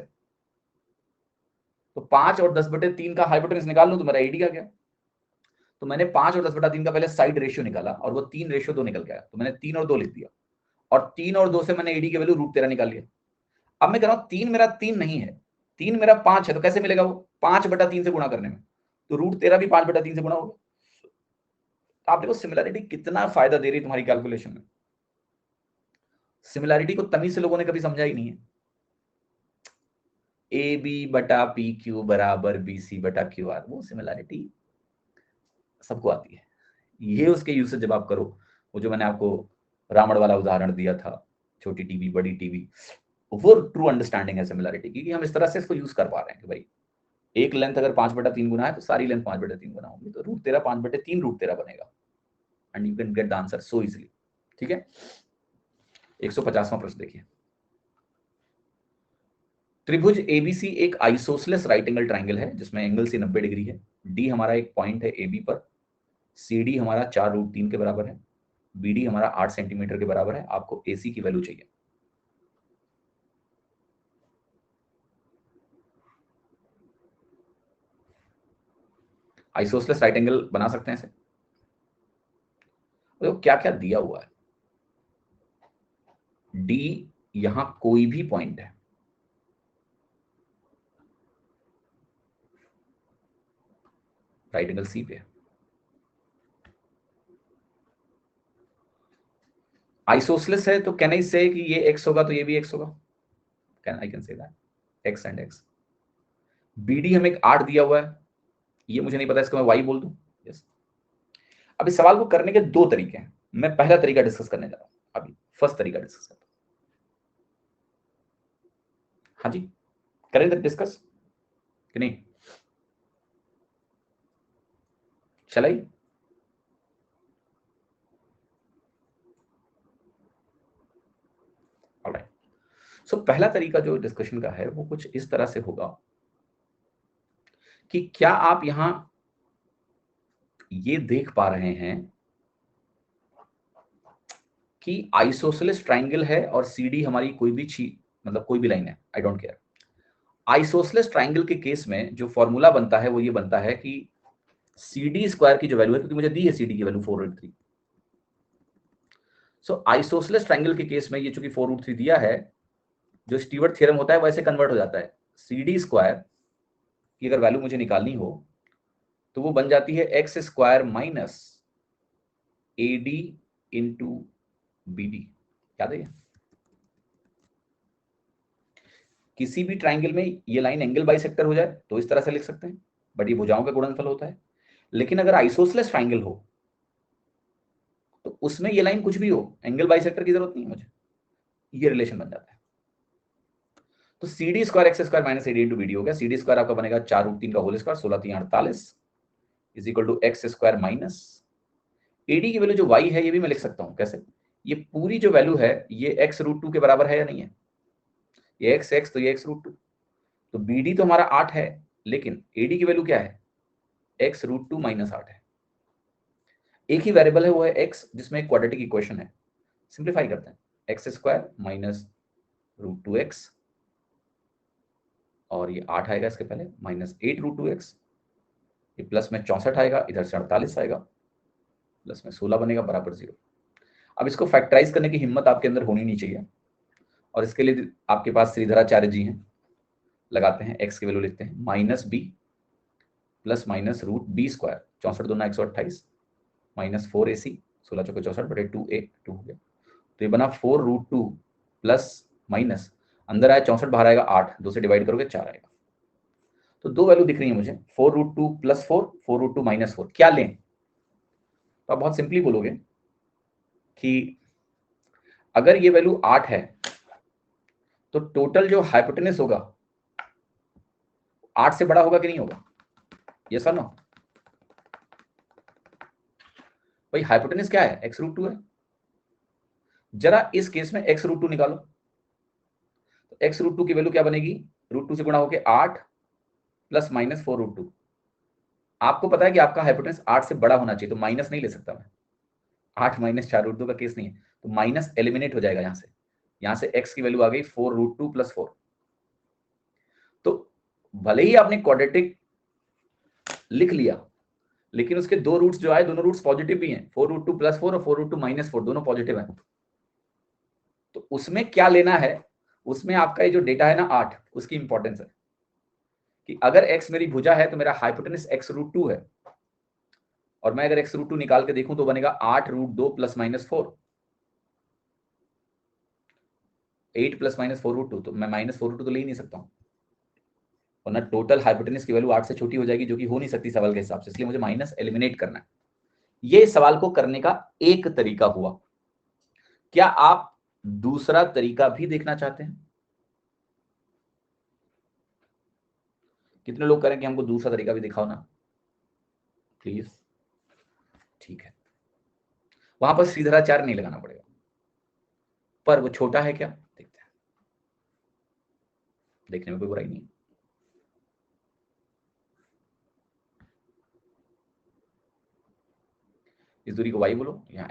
तो 5 और 10/3 का हाइपोटेनस निकाल लो तो मेरा एडी का गया। तो मैंने 5 और 10/3 का पहले साइड रेशियो निकाला, और वो 3:2 निकल गया, तो मैंने 3 और 2 लिख दिया, और 3 और 2 से मैंने एडी की वैल्यू √13 निकाल लिया। अब मैं कह रहा हूं 3 मेरा 3 नहीं है, 3 मेरा 5 है, तो कैसे मिलेगा वो? 5/3 से गुणा करने में, तो √13 भी 5/3 से गुणा होगा। आप देखो सिमिलैरिटी कितना फायदा दे रही है तुम्हारी कैलकुलेशन में। सिमिलैरिटी को तमीज से लोगों ने कभी समझा ही नहीं है। ए बी बटा पी क्यू बराबर बी सी बटा क्यू आर, वो सिमिलैरिटी सबको आती है। ये उसके यूसेज जब आप करो, वो जो मैंने आपको रावण वाला उदाहरण दिया था, छोटी टीवी बड़ी टीवी, वो ट्रू अंडरस्टैंडिंग है सिमिलैरिटी की, कि हम इस तरह से इसको यूज कर पा रहे हैं कि भाई एक लेंथ अगर 5/3 गुना है तो सारी लेंथ 5/3 गुना होगी, तो रूट तेरा 5/3 रूट तेरा बनेगा, and you can get the answer so easily. ठीक है, 150वां प्रश्न देखिए। त्रिभुज एबीसी एक आइसोसेलेस राइट एंगल ट्राइंगल है जिसमें एंगल से 90 डिग्री है। डी हमारा एक पॉइंट है एबी पर, सी डी हमारा 4√3 के बराबर है, बी डी हमारा 8 सेंटीमीटर के बराबर है। आपको एसी की वैल्यू चाहिए। आइसोसेलेस राइट एंगल बना सकते हैं इसे। तो क्या क्या दिया हुआ है, डी यहां कोई भी पॉइंट है, राइट एंगल सी पे है। आइसोसेलेस है तो कैन आई से कि ये एक्स होगा तो ये भी एक्स होगा, can I can say that x and x. BD हमें एक 8 दिया हुआ है, ये मुझे नहीं पता, इसको मैं वाई बोल दूं। यस। अब इस सवाल को करने के दो तरीके हैं, मैं पहला तरीका डिस्कस करने जा रहा हूं अभी, फर्स्ट तरीका डिस्कस करता हूं। हाँ जी, करें तब डिस्कस कि नहीं, चलाइए। ऑलराइट, सो पहला तरीका जो डिस्कशन का है वो कुछ इस तरह से होगा कि क्या आप यहां ये देख पा रहे हैं कि आइसोसेलेस ट्राइंगल है और सीडी हमारी कोई भी मतलब कोई भी लाइन है, I don't care. Isosceles triangle के केस में जो फॉर्मूला बनता है वो ये बनता है कि CD स्क्वायर की जो वैल्यू है, क्योंकि मुझे दी है CD की वैल्यू 4√3, सो आइसोसेलेस ट्राइंगल के केस में ये चूंकि 4√3 दिया है, जो स्टीवर्ट थ्योरम होता है वैसे कन्वर्ट हो जाता है। CD स्क्वायर की अगर वैल्यू मुझे निकालनी हो तो वो बन जाती है x square minus AD into BD। याद है, किसी भी ट्राइंगल में ये लाइन एंगल बाइसेक्टर हो जाए तो इस तरह से लिख सकते हैं, बट ये भुजाओं का गुणनफल होता है। लेकिन अगर आइसोसेलेस ट्राइंगल हो तो उसमें ये लाइन कुछ भी हो, एंगल बाइसेक्टर की जरूरत नहीं है मुझे, ये रिलेशन बन जाता है। तो CD square x square minus AD into BD हो गया। CD स्क्वायर आपका बनेगा 4√3 का whole square 16×3 = 48 is equal to x square minus AD की वैल्यू जो y है ये भी मैं लिख सकता हूं कैसे, ये पूरी जो वैल्यू है ये x√2 के बराबर है या नहीं है, ये x तो ये x√2, तो BD तो हमारा 8 है, लेकिन AD की वैल्यू क्या है, x√2 - 8 है। एक ही वेरिएबल है वो है x, जिसमें एक क्वाड्रेटिक इक्वेशन है, सिंप्लीफाई करते हैं, एक्स स्क्वायर माइनस √2x और ये 8 आएगा इसके पहले, माइनस 8√2x, ये प्लस में 64 आएगा, इधर से 48 आएगा, प्लस में 16 बनेगा बराबर 0। अब इसको फैक्टराइज करने की हिम्मत आपके अंदर होनी नहीं चाहिए, और इसके लिए आपके पास श्रीधराचार्य जी हैं, लगाते हैं, x की वैल्यू लिखते हैं minus B plus minus √b square, 64 दूना 128 माइनस 4ac 16 चौके 64/2a 2 हो गया, तो ये बना 4√2 प्लस माइनस, अंदर आया 64 बाहर आएगा 8, 2 से डिवाइड करोगे 4 आएगा। तो दो वैल्यू दिख रही है मुझे, 4√2 + 4, 4√2 - 4, क्या लें, तो आप बहुत सिंपली बोलोगे कि अगर ये वैल्यू 8 है तो टोटल जो हाइपोटेनस होगा 8 से बड़ा होगा कि नहीं होगा, यस और नो। भाई हाइपोटेनस क्या है, x√2 है। जरा इस केस में x√2 निकालो, तो x√2 की वैल्यू क्या बनेगी, √2 से गुणा होकर 8 प्लस माइनस 4√2। आपको पता है कि आपका हाइपोटेनस 8 से बड़ा होना चाहिए, तो माइनस नहीं ले सकता मैं, 8 - 4√2 का केस नहीं है, तो माइनस एलिमिनेट हो जाएगा यहां से x की वैल्यू आ गई 4√2 + 4। तो भले ही आपने क्वाड्रेटिक लिख लिया, लेकिन उसके दो रूट्स जो आए दोनों रूट्स पॉजिटिव भी हैं, 4√2 + 4 और 4√2 - 4 दोनों पॉजिटिव हैं। तो उसमें क्या लेना है, उसमें आपका ये जो डेटा है ना 8, उसकी इंपॉर्टेंस है कि अगर x मेरी भुजा है तो मेरा हाइपोटेनस x√2 है, और मैं अगर x√2 निकाल के देखूं तो बनेगा 8√2 + -4, 8 + -4√2, तो मैं -4√2 तो ले ही नहीं सकता हूं, वरना टोटल हाइपोटेनस की वैल्यू 8 से छोटी हो जाएगी, जो कि हो नहीं सकती सवाल के हिसाब से, इसलिए मुझे माइनस एलिमिनेट करना है। ये सवाल को करने का एक तरीका हुआ। क्या आप दूसरा तरीका भी देखना चाहते हैं? कितने लोग करें कि हमको दूसरा तरीका भी दिखाओ ना प्लीज। ठीक है, वहां पर सीधराचार्य नहीं लगाना पड़ेगा, पर वो छोटा है क्या देखते हैं, देखने में कोई बुराई नहीं। इस दूरी को y बोलो, यहाँ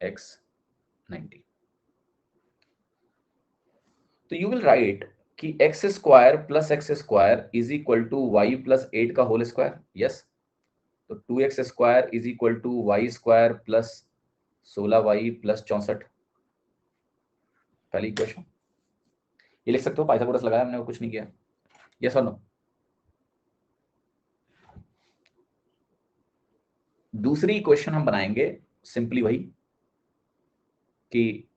x 90। तो यू विल राइट कि x square plus x square is equal to y plus 8 का होल स्क्वायर। यस, तो 2x square is equal to y square plus 16y plus 64, पहली इक्वेशन। ये लिख सकते हो, पाइथागोरस लगाया हमने, वो कुछ नहीं किया। यस और नो? दूसरी इक्वेशन हम बनाएंगे सिंपली वही कि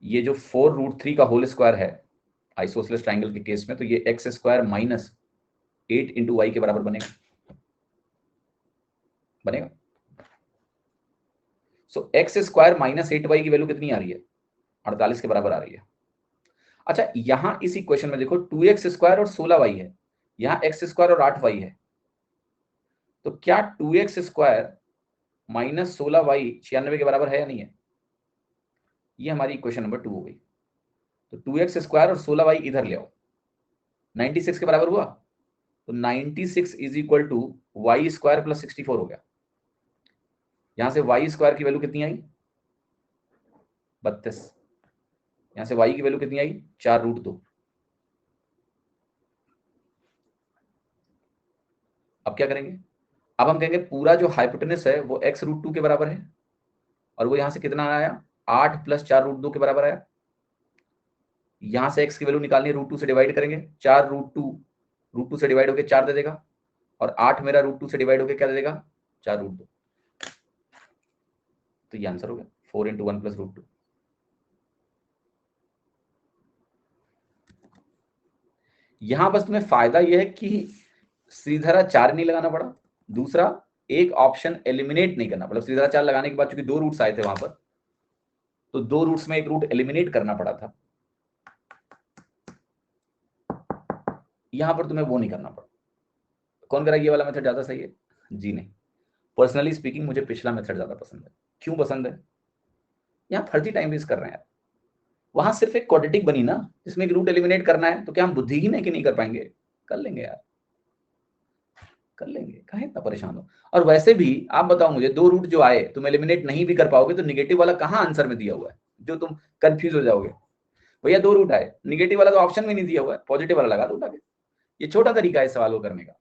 ये जो 4√3 का होल स्क्वायर है आइसोसेलेस ट्रायंगल के केस में, तो ये x square minus 8 into y के बराबर बनेगा। सो एक्स स्क्वायर माइनस 8y की वैल्यू कितनी आ रही है? 48 के बराबर आ रही है। अच्छा, यहां इस इक्वेशन में देखो 2x स्क्वायर और 16y है, यहां x स्क्वायर और 8y है, तो क्या 2x स्क्वायर माइनस 16y 96 के बराबर है या नहीं है? ये हमारी इक्वेशन नंबर 2 हो गई। तो 2x स्क्वायर और 16y इधर ले आओ, 96 के बराबर हुआ, तो 96 is equal to y square plus 64 हो गया। यहां से वाई स्क्वायर की वैल्यू कितनी आई? 32। यहां से y की वैल्यू कितनी आई? 4√2। अब क्या करेंगे? अब हम कहेंगे पूरा जो हाइपोटेनस है वो x√2 के बराबर है, और वो यहां से कितना आया? 8 प्लस 4√2 के बराबर आया। यहां से x की वैल्यू निकालनी है, √2 से डिवाइड करेंगे, 4√2 से डिवाइड होकर 4 दे देगा, और 8 मेरा √2 से डिवाइड होकर क्या दे देगा? 4√2। तो ये आंसर हो गया 4 इंटू 1 प्लस √2। यहां बस तुम्हें फायदा यह है कि सीधा 4 नहीं लगाना पड़ा, दूसरा एक ऑप्शन एलिमिनेट नहीं करना पड़ा। सीधा 4 लगाने के बाद चूंकि 2 रूट्स आए थे वहां पर, तो 2 रूट्स में एक रूट एलिमिनेट करना पड़ा था, यहां पर तुम्हें वो नहीं करना पड़ा। कौन करा ये वाला मेथड ज्यादा सही है? जी नहीं, पर्सनली स्पीकिंग मुझे पिछला मेथड ज्यादा पसंद है। क्यों पसंद है? यहाँ फर्जी टाइम वेस्ट कर रहे हैं यार। वहां सिर्फ एक क्वाड्रेटिक बनी ना, जिसमें एक रूट एलिमिनेट करना है, तो क्या हम बुद्धिहीन है कि नहीं कर पाएंगे? कर लेंगे यार, कर लेंगे, काहे इतना परेशान हो। और वैसे भी आप बताओ मुझे, 2 रूट जो आए तुम एलिमिनेट नहीं भी कर पाओगे, तो निगेटिव वाला कहां आंसर में दिया हुआ है जो तुम कंफ्यूज हो जाओगे? भैया 2 रूट आए, निगेटिव वाला तो ऑप्शन में नहीं दिया हुआ है, पॉजिटिव वाला लगा दो उठा के। ये छोटा तरीका है सवाल को करने का।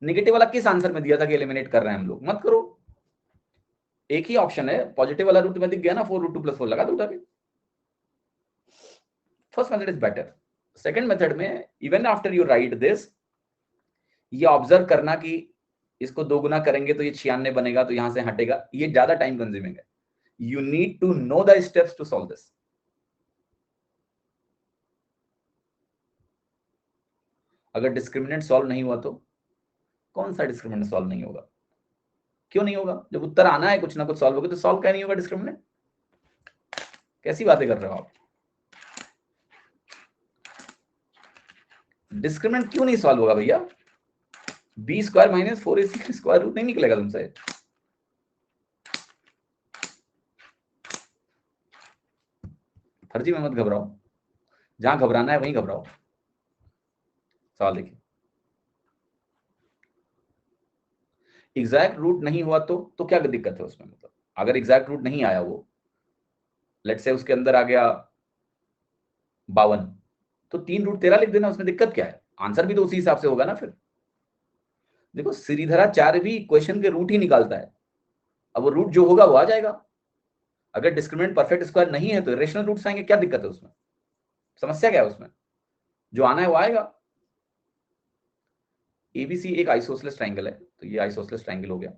निगेटिव वाला किस आंसर में दिया था कि एलिमिनेट कर रहे हैं हम लोग? मत करो, एक ही ऑप्शन है, पॉजिटिव वाला रूट में दिख गया ना, 4√2 + 4 लगा दो उठा के। First method is better. Second method में even after you write this, ये ऑब्जर्व करना कि इसको 2 गुना करेंगे तो ये 96 बनेगा, तो यहां से हटेगा, ये ज्यादा टाइम कंज्यूमिंग है। You need to know the steps to solve this. अगर डिस्क्रिमिनेंट सॉल्व नहीं हुआ तो कौन सा डिस्क्रिमिनेंट सॉल्व नहीं होगा? क्यों नहीं होगा? जब उत्तर आना है कुछ ना कुछ सॉल्व होगा, तो सॉल्व क्या नहीं होगा डिस्क्रिमिनेंट? कैसी बातें कर रहे हो आप? डिस्क्रिमिनेंट क्यों नहीं सॉल्व होगा भैया? B square minus 4ac square root नहीं निकलेगा तुमसे। फर्जी में मत घबराओ, जहां घबराना है वहीं घबराओ। सवाल देखिए, एग्जैक्ट रूट नहीं हुआ तो क्या दिक्कत है उसमें? मतलब अगर एग्जैक्ट रूट नहीं आया, वो लेट से उसके अंदर आ गया 52, तो 3√13 लिख देना, उसमें दिक्कत क्या है? आंसर भी तो उसी हिसाब से होगा ना फिर। देखो श्रीधराचार्य भी क्वेश्चन के रूट ही निकालता है, अब वो रूट जो होगा वो आ जाएगा। अगर डिस्क्रिमिनेंट परफेक्ट स्क्वायर नहीं है तो रेशनल रूट्स आएंगे, क्या दिक्कत है उसमें? समस्या क्या है उसमें? जो आना है वो आएगा। एबीसी एक आइसोसेलेस ट्रायंगल है, तो ये आइसोसेलेस ट्रायंगल हो गया।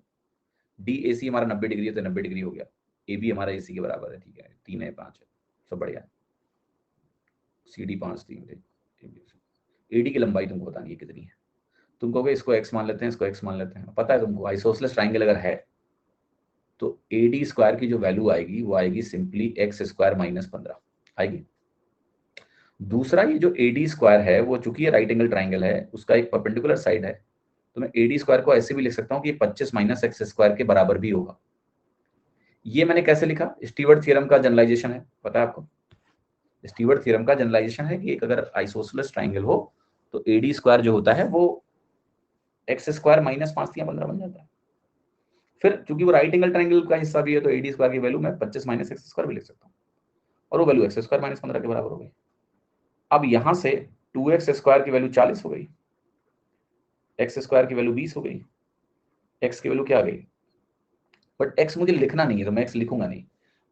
डीएसी हमारा 90 डिग्री है, तो 90 डिग्री हो गया। ए बी हमारा एसी के बराबर है, ठीक है, 3 है 5 है, सब बढ़िया है। 3 है 5 है, 90 डिग्री है, 90 डिग्री हो गया। 90 डिग्री है, 90 डिग्री हो गया। ए बी हमारा एसी के बराबर है, ठीक है, 3 है 5 है, सब बढ़िया है। 3 है 5 है, 90 डिग्री हो गया। 3 है 5 है, 90 डिग्री हो गया। CD 5 दी मुझे, AD की लंबाई तुमको बतानी है कितनी है। तुम कहोगे इसको x मान लेते हैं, इसको x मान लेते हैं। पता है तुमको आइसोसेलेस ट्राइंगल अगर है तो AD स्क्वायर की जो वैल्यू आएगी वो आएगी सिंपली x स्क्वायर माइनस 15 आएगी। दूसरा ये जो AD स्क्वायर है वो चूंकि ये राइट एंगल ट्राइंगल है, उसका एक परपेंडिकुलर साइड है, तो मैं AD स्क्वायर को ऐसे भी लिख सकता हूँ कि 25 माइनस एक्स स्क्वायर के बराबर भी होगा। ये मैंने कैसे लिखा? स्टीवर्ट थ्योरम का जनरलाइजेशन है, पता है आपको? स्टीवर्ट थ्योरम का जनरलाइजेशन है कि एक अगर आइसोसेलेस ट्राइंगल हो तो AD स्क्वायर जो होता है वो एक्स स्क्वायर माइनस 5 या 15 बन जाता है। फिर चूंकि वो राइट एंगल ट्राइंगल का हिस्सा भी है तो AD स्क्वायर की वैल्यू मैं 25 माइनस एक्स स्क्वायर भी लिख सकता हूँ, और वो वैल्यू एक्स स्क्वायर माइनस 15 के बराबर हो गई। अब यहां से 2x स्क्वायर की वैल्यू 40 हो गई, एक्स स्क्वायर की वैल्यू 20 हो गई, एक्स की वैल्यू क्या आ गई? बट x मुझे लिखना नहीं है तो मैं x लिखूंगा नहीं,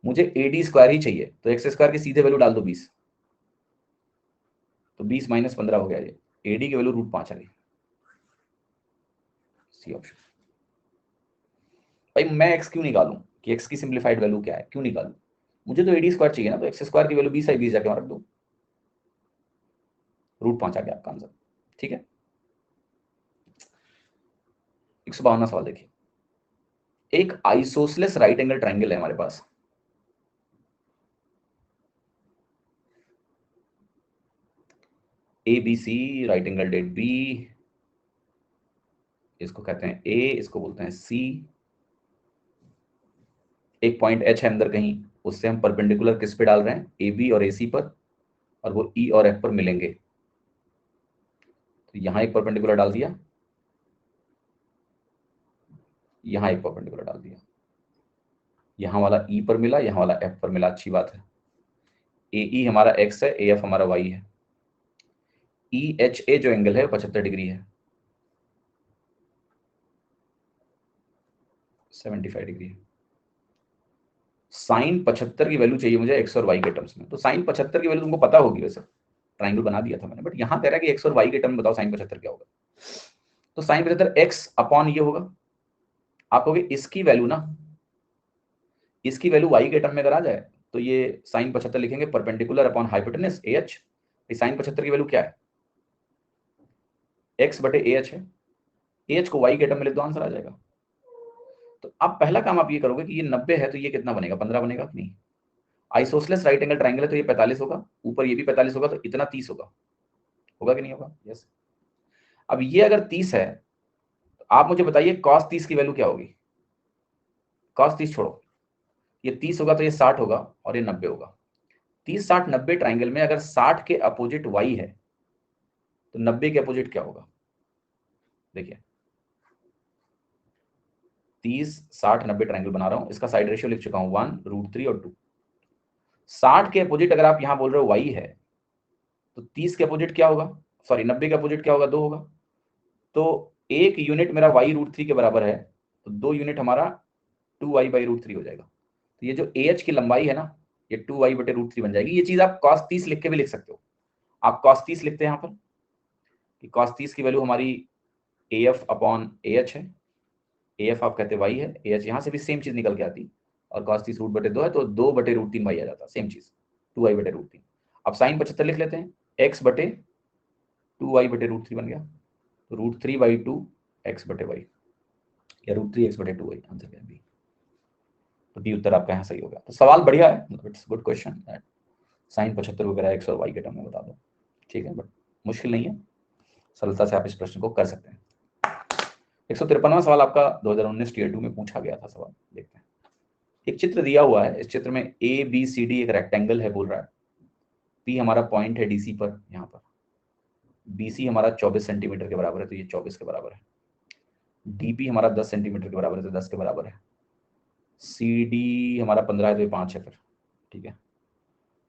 मुझे AD स्क्वायर ही चाहिए, तो एक्स स्क्वायर की सीधे वैल्यू डाल दो 20, तो 20 माइनस 15 हो गया, ये AD की वैल्यू √5 आ गई, सी ऑप्शन। भाई मैं x क्यों निकालूं कि x की सिंप्लीफाइड वैल्यू क्या है, क्यों निकालूं? मुझे तो AD स्क्वायर चाहिए ना, तो एक्स स्क्वायर की वैल्यू 20 है, 20 जाके वहां रख दो, √5 आ गया आपका आंसर। ठीक है, 152वां सवाल देखिए। एक आइसोसेलेस राइट एंगल ट्राइंगल है हमारे पास, ABC, right angle date B, इसको कहते हैं A, इसको बोलते हैं C, एक पॉइंट H है अंदर कहीं, उससे हम परपेंडिकुलर किस पे डाल रहे हैं? AB और AC पर, और वो E और F पर मिलेंगे। तो यहां एक परपेंडिकुलर डाल दिया, यहां एक परपेंडिकुलर डाल दिया, यहां वाला E पर मिला, यहां वाला F पर मिला, अच्छी बात है। AE हमारा X है, AF हमारा Y है। EHA जो एंगल है 75 डिग्री है, 75 डिग्री है। साइन 75 की वैल्यू चाहिए मुझे एक्स और वाई के टर्म्स में, तो साइन 75 की वैल्यू तुमको पता होगी, वैसे ट्राइंगल बना दिया था मैंने, बट यहां कह रहा है कि एक्स और वाई के टर्म बताओ साइन 75 क्या होगा। तो साइन 75 एक्स अपॉन ये होगा, आप कहोगे इसकी वैल्यू ना, इसकी वैल्यू वाई के टर्म में अगर आ जाए तो ये साइन 75 लिखेंगे perpendicular upon hypotenuse AH। Sine 75 की वैल्यू क्या है? एक्स बटे AH है, AH को वाई के टर्म में लिख दो, आंसर आ जाएगा। तो अब पहला काम आप ये करोगे कि ये 90 है तो ये कितना बनेगा? 15 बनेगा कि नहीं? आइसोसेलेस राइट एंगल ट्राइंगल है तो ये 45 होगा, ऊपर ये भी 45 होगा, तो इतना 30 होगा, होगा कि नहीं होगा? यस। अब ये अगर 30 है तो आप मुझे बताइए cos 30 की वैल्यू क्या होगी? cos 30 छोड़ो, ये 30 होगा तो ये 60 होगा और ये 90 होगा। 30 60 90 ट्राइंगल में अगर 60 के अपोजिट y है तो 90 के अपोजिट क्या होगा? देखिए 30 60 90 ट्राइंगल बना रहा हूं, इसका साइड रेशियो लिख चुका हूं 1 √3 और 2। 60 के अपोजिट अगर आप यहां बोल रहे हो y है तो 30 के अपोजिट क्या होगा? सॉरी 90 के अपोजिट क्या होगा? 2 होगा। तो एक यूनिट मेरा y √3 के बराबर है, तो 2 यूनिट हमारा 2y/√3 हो जाएगा। तो ये जो AH की लंबाई है ना, ये 2y/√3 बन जाएगी। ये चीज आप cos 30 लिख के भी लिख सकते हो। आप cos 30 लिखते हैं यहाँ पर कि cos 30 की वैल्यू हमारी AF अपॉन AH है, AF आप कहते y है, AH यहाँ से भी सेम चीज निकल के आती, और cos 30 √2 है तो 2/√3y आ जाता, सेम चीज 2y/√3। अब साइन 75 लिख लेते हैं, x/2y/√3 बन गया, तो √3/2 x/y या √3 x/2y, आंसर क्या है? तो बी उत्तर आपका यहाँ सही हो गया। तो सवाल बढ़िया है, इट्स गुड क्वेश्चन। साइन 75 वगैरह एक्स और वाई के टर्म में बता दो, ठीक है, बट मुश्किल नहीं है, सरलता से आप इस प्रश्न को कर सकते हैं। 153वां सवाल आपका 2019 टीयर 2 में पूछा गया था सवाल, देखते हैं। एक चित्र दिया हुआ है, इस चित्र में ABCD एक रेक्टेंगल है, बोल रहा है P हमारा पॉइंट है DC पर, यहाँ पर BC हमारा 24 सेंटीमीटर के बराबर है, तो ये 24 के बराबर है। DP हमारा 10 सेंटीमीटर के बराबर है, तो 10 के बराबर है। CD हमारा 15 है, तो ये 5 है फिर, ठीक है।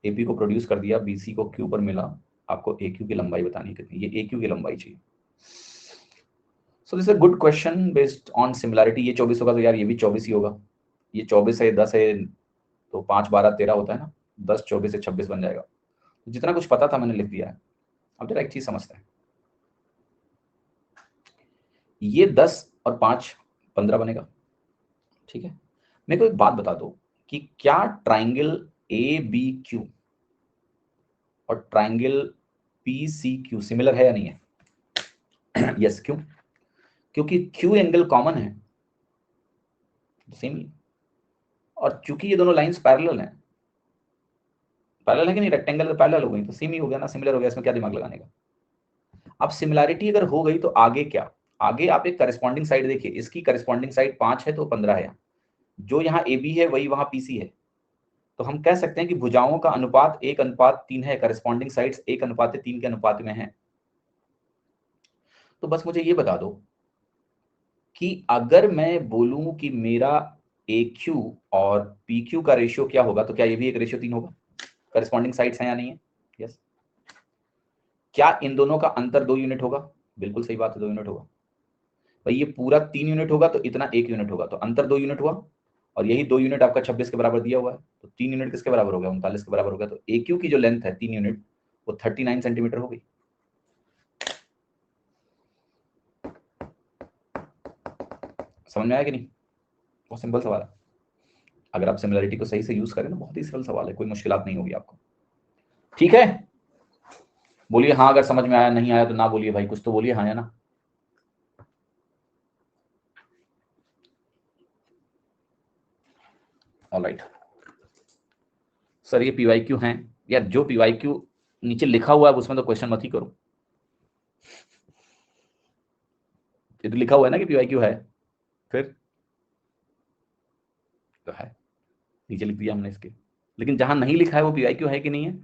AP को प्रोड्यूस कर दिया, BC को Q पर मिला, आपको AQ की लंबाई बतानी है कितनी, ये AQ की लंबाई चाहिए। So this is a good question based on similarity. ये 24 होगा तो यार ये भी 24 ही होगा, ये 24 है, 10 है, तो 5 12 13 होता है ना, 10 24 से 26 बन जाएगा। तो जितना कुछ पता था मैंने लिख दिया है। अब जरा एक चीज समझते हैं, ये 10 और 5 15 बनेगा, ठीक है। मेरे को एक बात बता दो कि क्या ट्राइंगल ABQ और ट्राइंगल PCQ सिमिलर है या नहीं है? यस क्यों? क्योंकि Q एंगल कॉमन है, सेम ही, और चूंकि ये दोनों लाइंस पैरेलल हैं, पैरेलल है कि नहीं, रेक्टेंगल तो पैरेलल हो गई, तो सेम ही हो गया ना, सिमिलर हो गया, इसमें क्या दिमाग लगाने का। अब सिमिलैरिटी अगर हो गई तो आगे क्या? आगे आप एक करस्पॉन्डिंग साइड देखिए, इसकी करस्पॉन्डिंग साइड 5 है तो 15 है, जो यहाँ AB है वही वहां PC है, तो हम कह सकते हैं कि भुजाओं का अनुपात 1:3 है, करस्पॉन्डिंग साइड्स 1:3 के अनुपात में है। तो बस मुझे ये बता दो कि अगर मैं बोलूं कि मेरा AQ और PQ का रेशियो क्या होगा, तो क्या ये भी 1:3 होगा? करस्पॉन्डिंग साइड्स हैं या नहीं है? यस। क्या इन दोनों का अंतर 2 यूनिट होगा? बिल्कुल सही बात है, 2 यूनिट होगा। भाई ये पूरा 3 यूनिट होगा तो इतना 1 यूनिट होगा, तो अंतर 2 यूनिट हुआ, और यही 2 यूनिट आपका 26 के बराबर दिया हुआ है, तो 3 यूनिट किसके बराबर हो गया? 39 के बराबर हो गया। तो AQ की जो लेंथ है 3 यूनिट, वो 39 सेंटीमीटर हो गई। समझ में आया कि नहीं? बहुत सिंपल सवाल है, अगर आप सिमिलरिटी को सही से यूज करें तो बहुत ही सरल सवाल है, कोई मुश्किलात नहीं होगी आपको। ठीक है, बोलिए हाँ अगर समझ में आया, नहीं आया तो ना बोलिए भाई, कुछ तो बोलिए हाँ या ना। ऑलराइट सर, ये PYQ हैं यार, जो PYQ नीचे लिखा हुआ है उसमें तो क्वेश्चन मत ही करो, ये तो लिखा हुआ है ना कि PYQ है, फिर तो है, नीचे लिख दिया हमने इसके, लेकिन जहां नहीं लिखा है वो PYQ है कि नहीं है,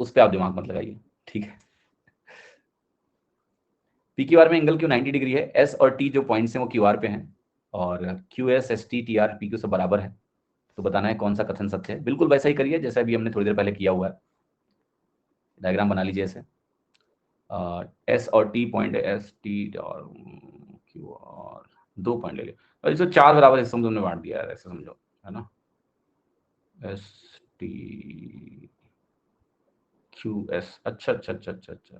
उस पर आप दिमाग मत लगाइए, ठीक है। PQR में एंगल क्यू 90 डिग्री है, S और T जो पॉइंट्स हैं वो QR पे हैं, और QS ST TR PQ से बराबर है, तो बताना है कौन सा कथन सत्य है। बिल्कुल वैसा ही करिए जैसा अभी हमने थोड़ी देर पहले किया हुआ है, डायग्राम बना लीजिए ऐसे, S और T पॉइंट है, ST और QR 2 पॉइंट ले लिया, और इसको 4 बराबर हिस्सों में तुमने बांट दिया है, ऐसे समझो, है ना, ST QS, अच्छा अच्छा अच्छा अच्छा अच्छा,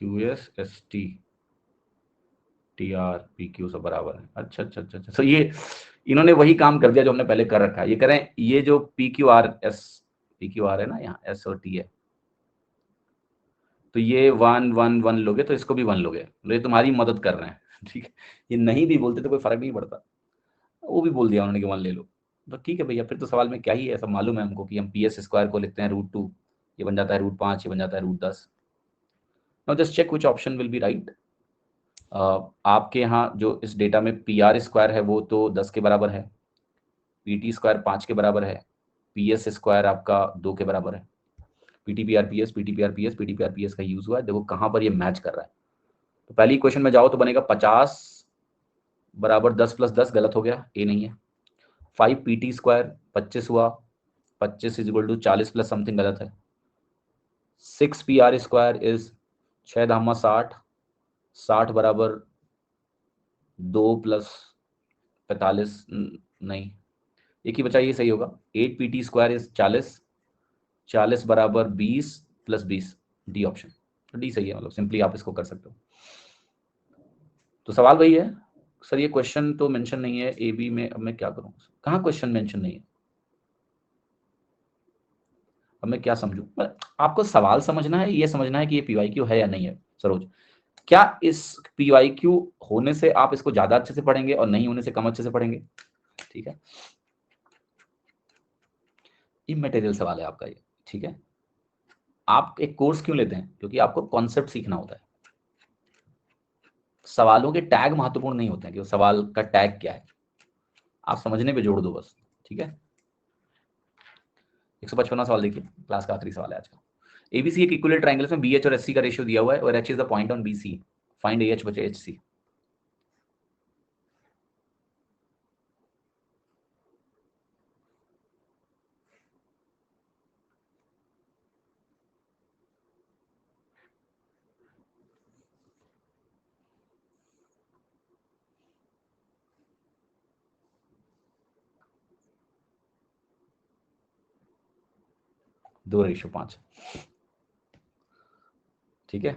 QS ST TR PQ से बराबर है, अच्छा अच्छा अच्छा अच्छा। तो ये इन्होंने वही काम कर दिया जो हमने पहले कर रखा है। ये करें, ये जो PQR है ना, यहाँ S और T है, तो ये 1 1 1 लोगे तो इसको भी 1 लोगे, तो ये तुम्हारी मदद कर रहे हैं, ठीक है। ये नहीं भी बोलते तो कोई फर्क नहीं पड़ता, वो भी बोल दिया उन्होंने कि 1 ले लो, तो ठीक है भैया, फिर तो सवाल में क्या ही है, सब मालूम है हमको कि हम PS² को लिखते हैं √2, ये बन जाता है √5, ये बन जाता है √10। Now just check which option will be right. आपके यहाँ जो इस डेटा में PR² है वो तो 10 के बराबर है, PT² 5 के बराबर है, PS² आपका 2 के बराबर है, PTPRPS PTPRPS PTPRPS का यूज हुआ है, देखो कहाँ पर ये मैच कर रहा है। तो पहली क्वेश्चन में जाओ तो बनेगा 50 बराबर 10 + 10, गलत हो गया, ए नहीं है। 5 PT² 25 हुआ, 25 = 40 प्लस समथिंग, गलत है। 6 PR² इज 6 धामा 60, 60 बराबर 2 + 45, नहीं, एक ही बचा, ये सही होगा। 8 PT² इज 40, 40 बराबर 20 + 20, डी ऑप्शन, तो डी सही है, मतलब सिंपली आप इसको कर सकते हो। तो सवाल वही है सर, ये क्वेश्चन तो मेंशन नहीं है ए बी में, अब मैं क्या करूं, कहाँ क्वेश्चन मेंशन नहीं है, अब मैं क्या समझूं? आपको सवाल समझना है, ये समझना है कि ये PYQ है या नहीं है। सरोज, क्या इस PYQ होने से आप इसको ज्यादा अच्छे से पढ़ेंगे और नहीं होने से कम अच्छे से पढ़ेंगे? ठीक है, इमटेरियल सवाल है आपका ये, ठीक है। आप एक कोर्स क्यों लेते हैं? क्योंकि आपको कॉन्सेप्ट सीखना होता है। सवालों के टैग महत्वपूर्ण नहीं होते हैं कि सवाल का टैग क्या है, आप समझने पे जोड़ दो बस, ठीक है। 155वां सवाल देखिए, क्लास का आखिरी सवाल है आज का। ABC एक इक्विलेटरल ट्रायंगल में BH और SC का रेशियो दिया हुआ है और H is the point on BC, find AH बचे HC। दो रेशियो 5, ठीक है।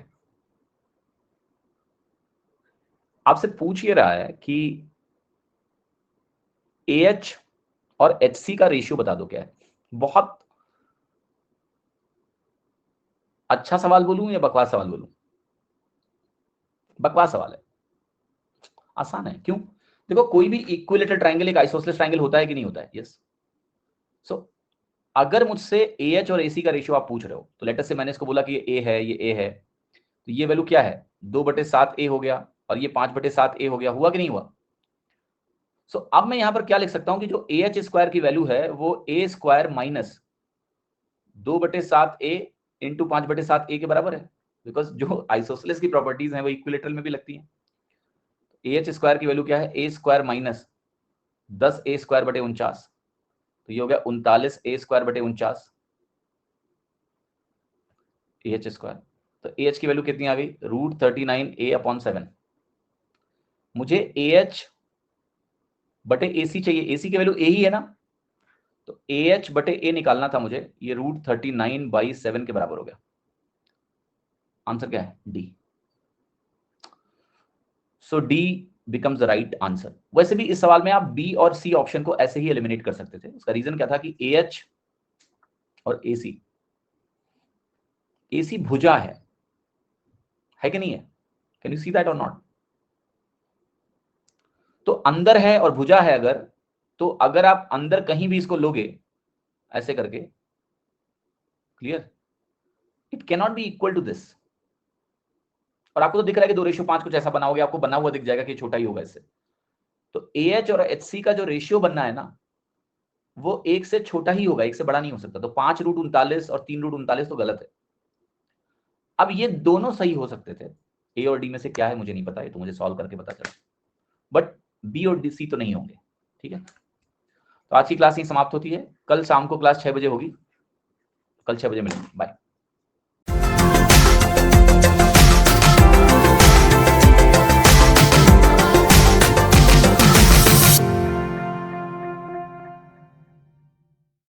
आपसे पूछ ये रहा है कि AH और HC का रेशियो बता दो क्या है। बहुत अच्छा सवाल बोलूं या बकवास सवाल बोलूं? बकवास सवाल है, आसान है। क्यों? देखो, कोई भी इक्विलेटरल ट्रायंगल एक आइसोसेलेस ट्रायंगल होता है कि नहीं होता है? यस। सो अगर मुझसे AH और AC का रेशियो आप पूछ रहे हो, तो लेट अस से मैंने इसको बोला कि ये A है, ये A है, तो ये वैल्यू क्या है? 2/7A हो गया, और ये 5/7A हो गया। हुआ कि नहीं हुआ? सो अब मैं यहां पर क्या लिख सकता हूं कि जो AH स्क्वायर की वैल्यू है वो A square minus 2/7A into 5/7A के बराबर है, बिकॉज जो आइसोसेलेस की प्रॉपर्टीज हैं वो इक्विलेटरल में भी लगती हैं। AH स्क्वायर की वैल्यू क्या है? A square minus 10A square बटे 49, तो ये हो गया 39A स्क्वायर बटे 49 AH स्क्वायर। तो AH की वैल्यू कितनी आ गई? √39A/7। मुझे AH बटे AC चाहिए, AC की वैल्यू A ही है ना, तो AH बटे A निकालना था मुझे, ये √39/7 के बराबर हो गया। आंसर क्या है? D। So D becomes the right answer. वैसे भी इस सवाल में आप B और C ऑप्शन को ऐसे ही एलिमिनेट कर सकते थे। उसका रीजन क्या था कि AH और AC, AC भुजा है कि नहीं है? कैन यू सी दैट और नॉट? तो अंदर है और भुजा है अगर, तो अगर आप अंदर कहीं भी इसको लोगे ऐसे करके, clear, it can not be equal to this. और आपको तो दिख रहा है कि 2:5 कुछ ऐसा बना होगा, आपको बना हुआ दिख जाएगा कि छोटा ही होगा इससे। तो AH और HC का जो रेशियो बनना है ना, वो 1 से छोटा ही होगा, 1 से बड़ा नहीं हो सकता। तो 5√39 और 3√39 तो गलत है। अब ये दोनों सही हो सकते थे, A और D में से क्या है मुझे नहीं पता, है तो मुझे सॉल्व करके पता चला, बट B और C तो नहीं होंगे। ठीक है, तो आज की क्लास यही समाप्त होती है। कल शाम को क्लास 6 बजे होगी, कल 6 बजे मिलेंगे। बाय।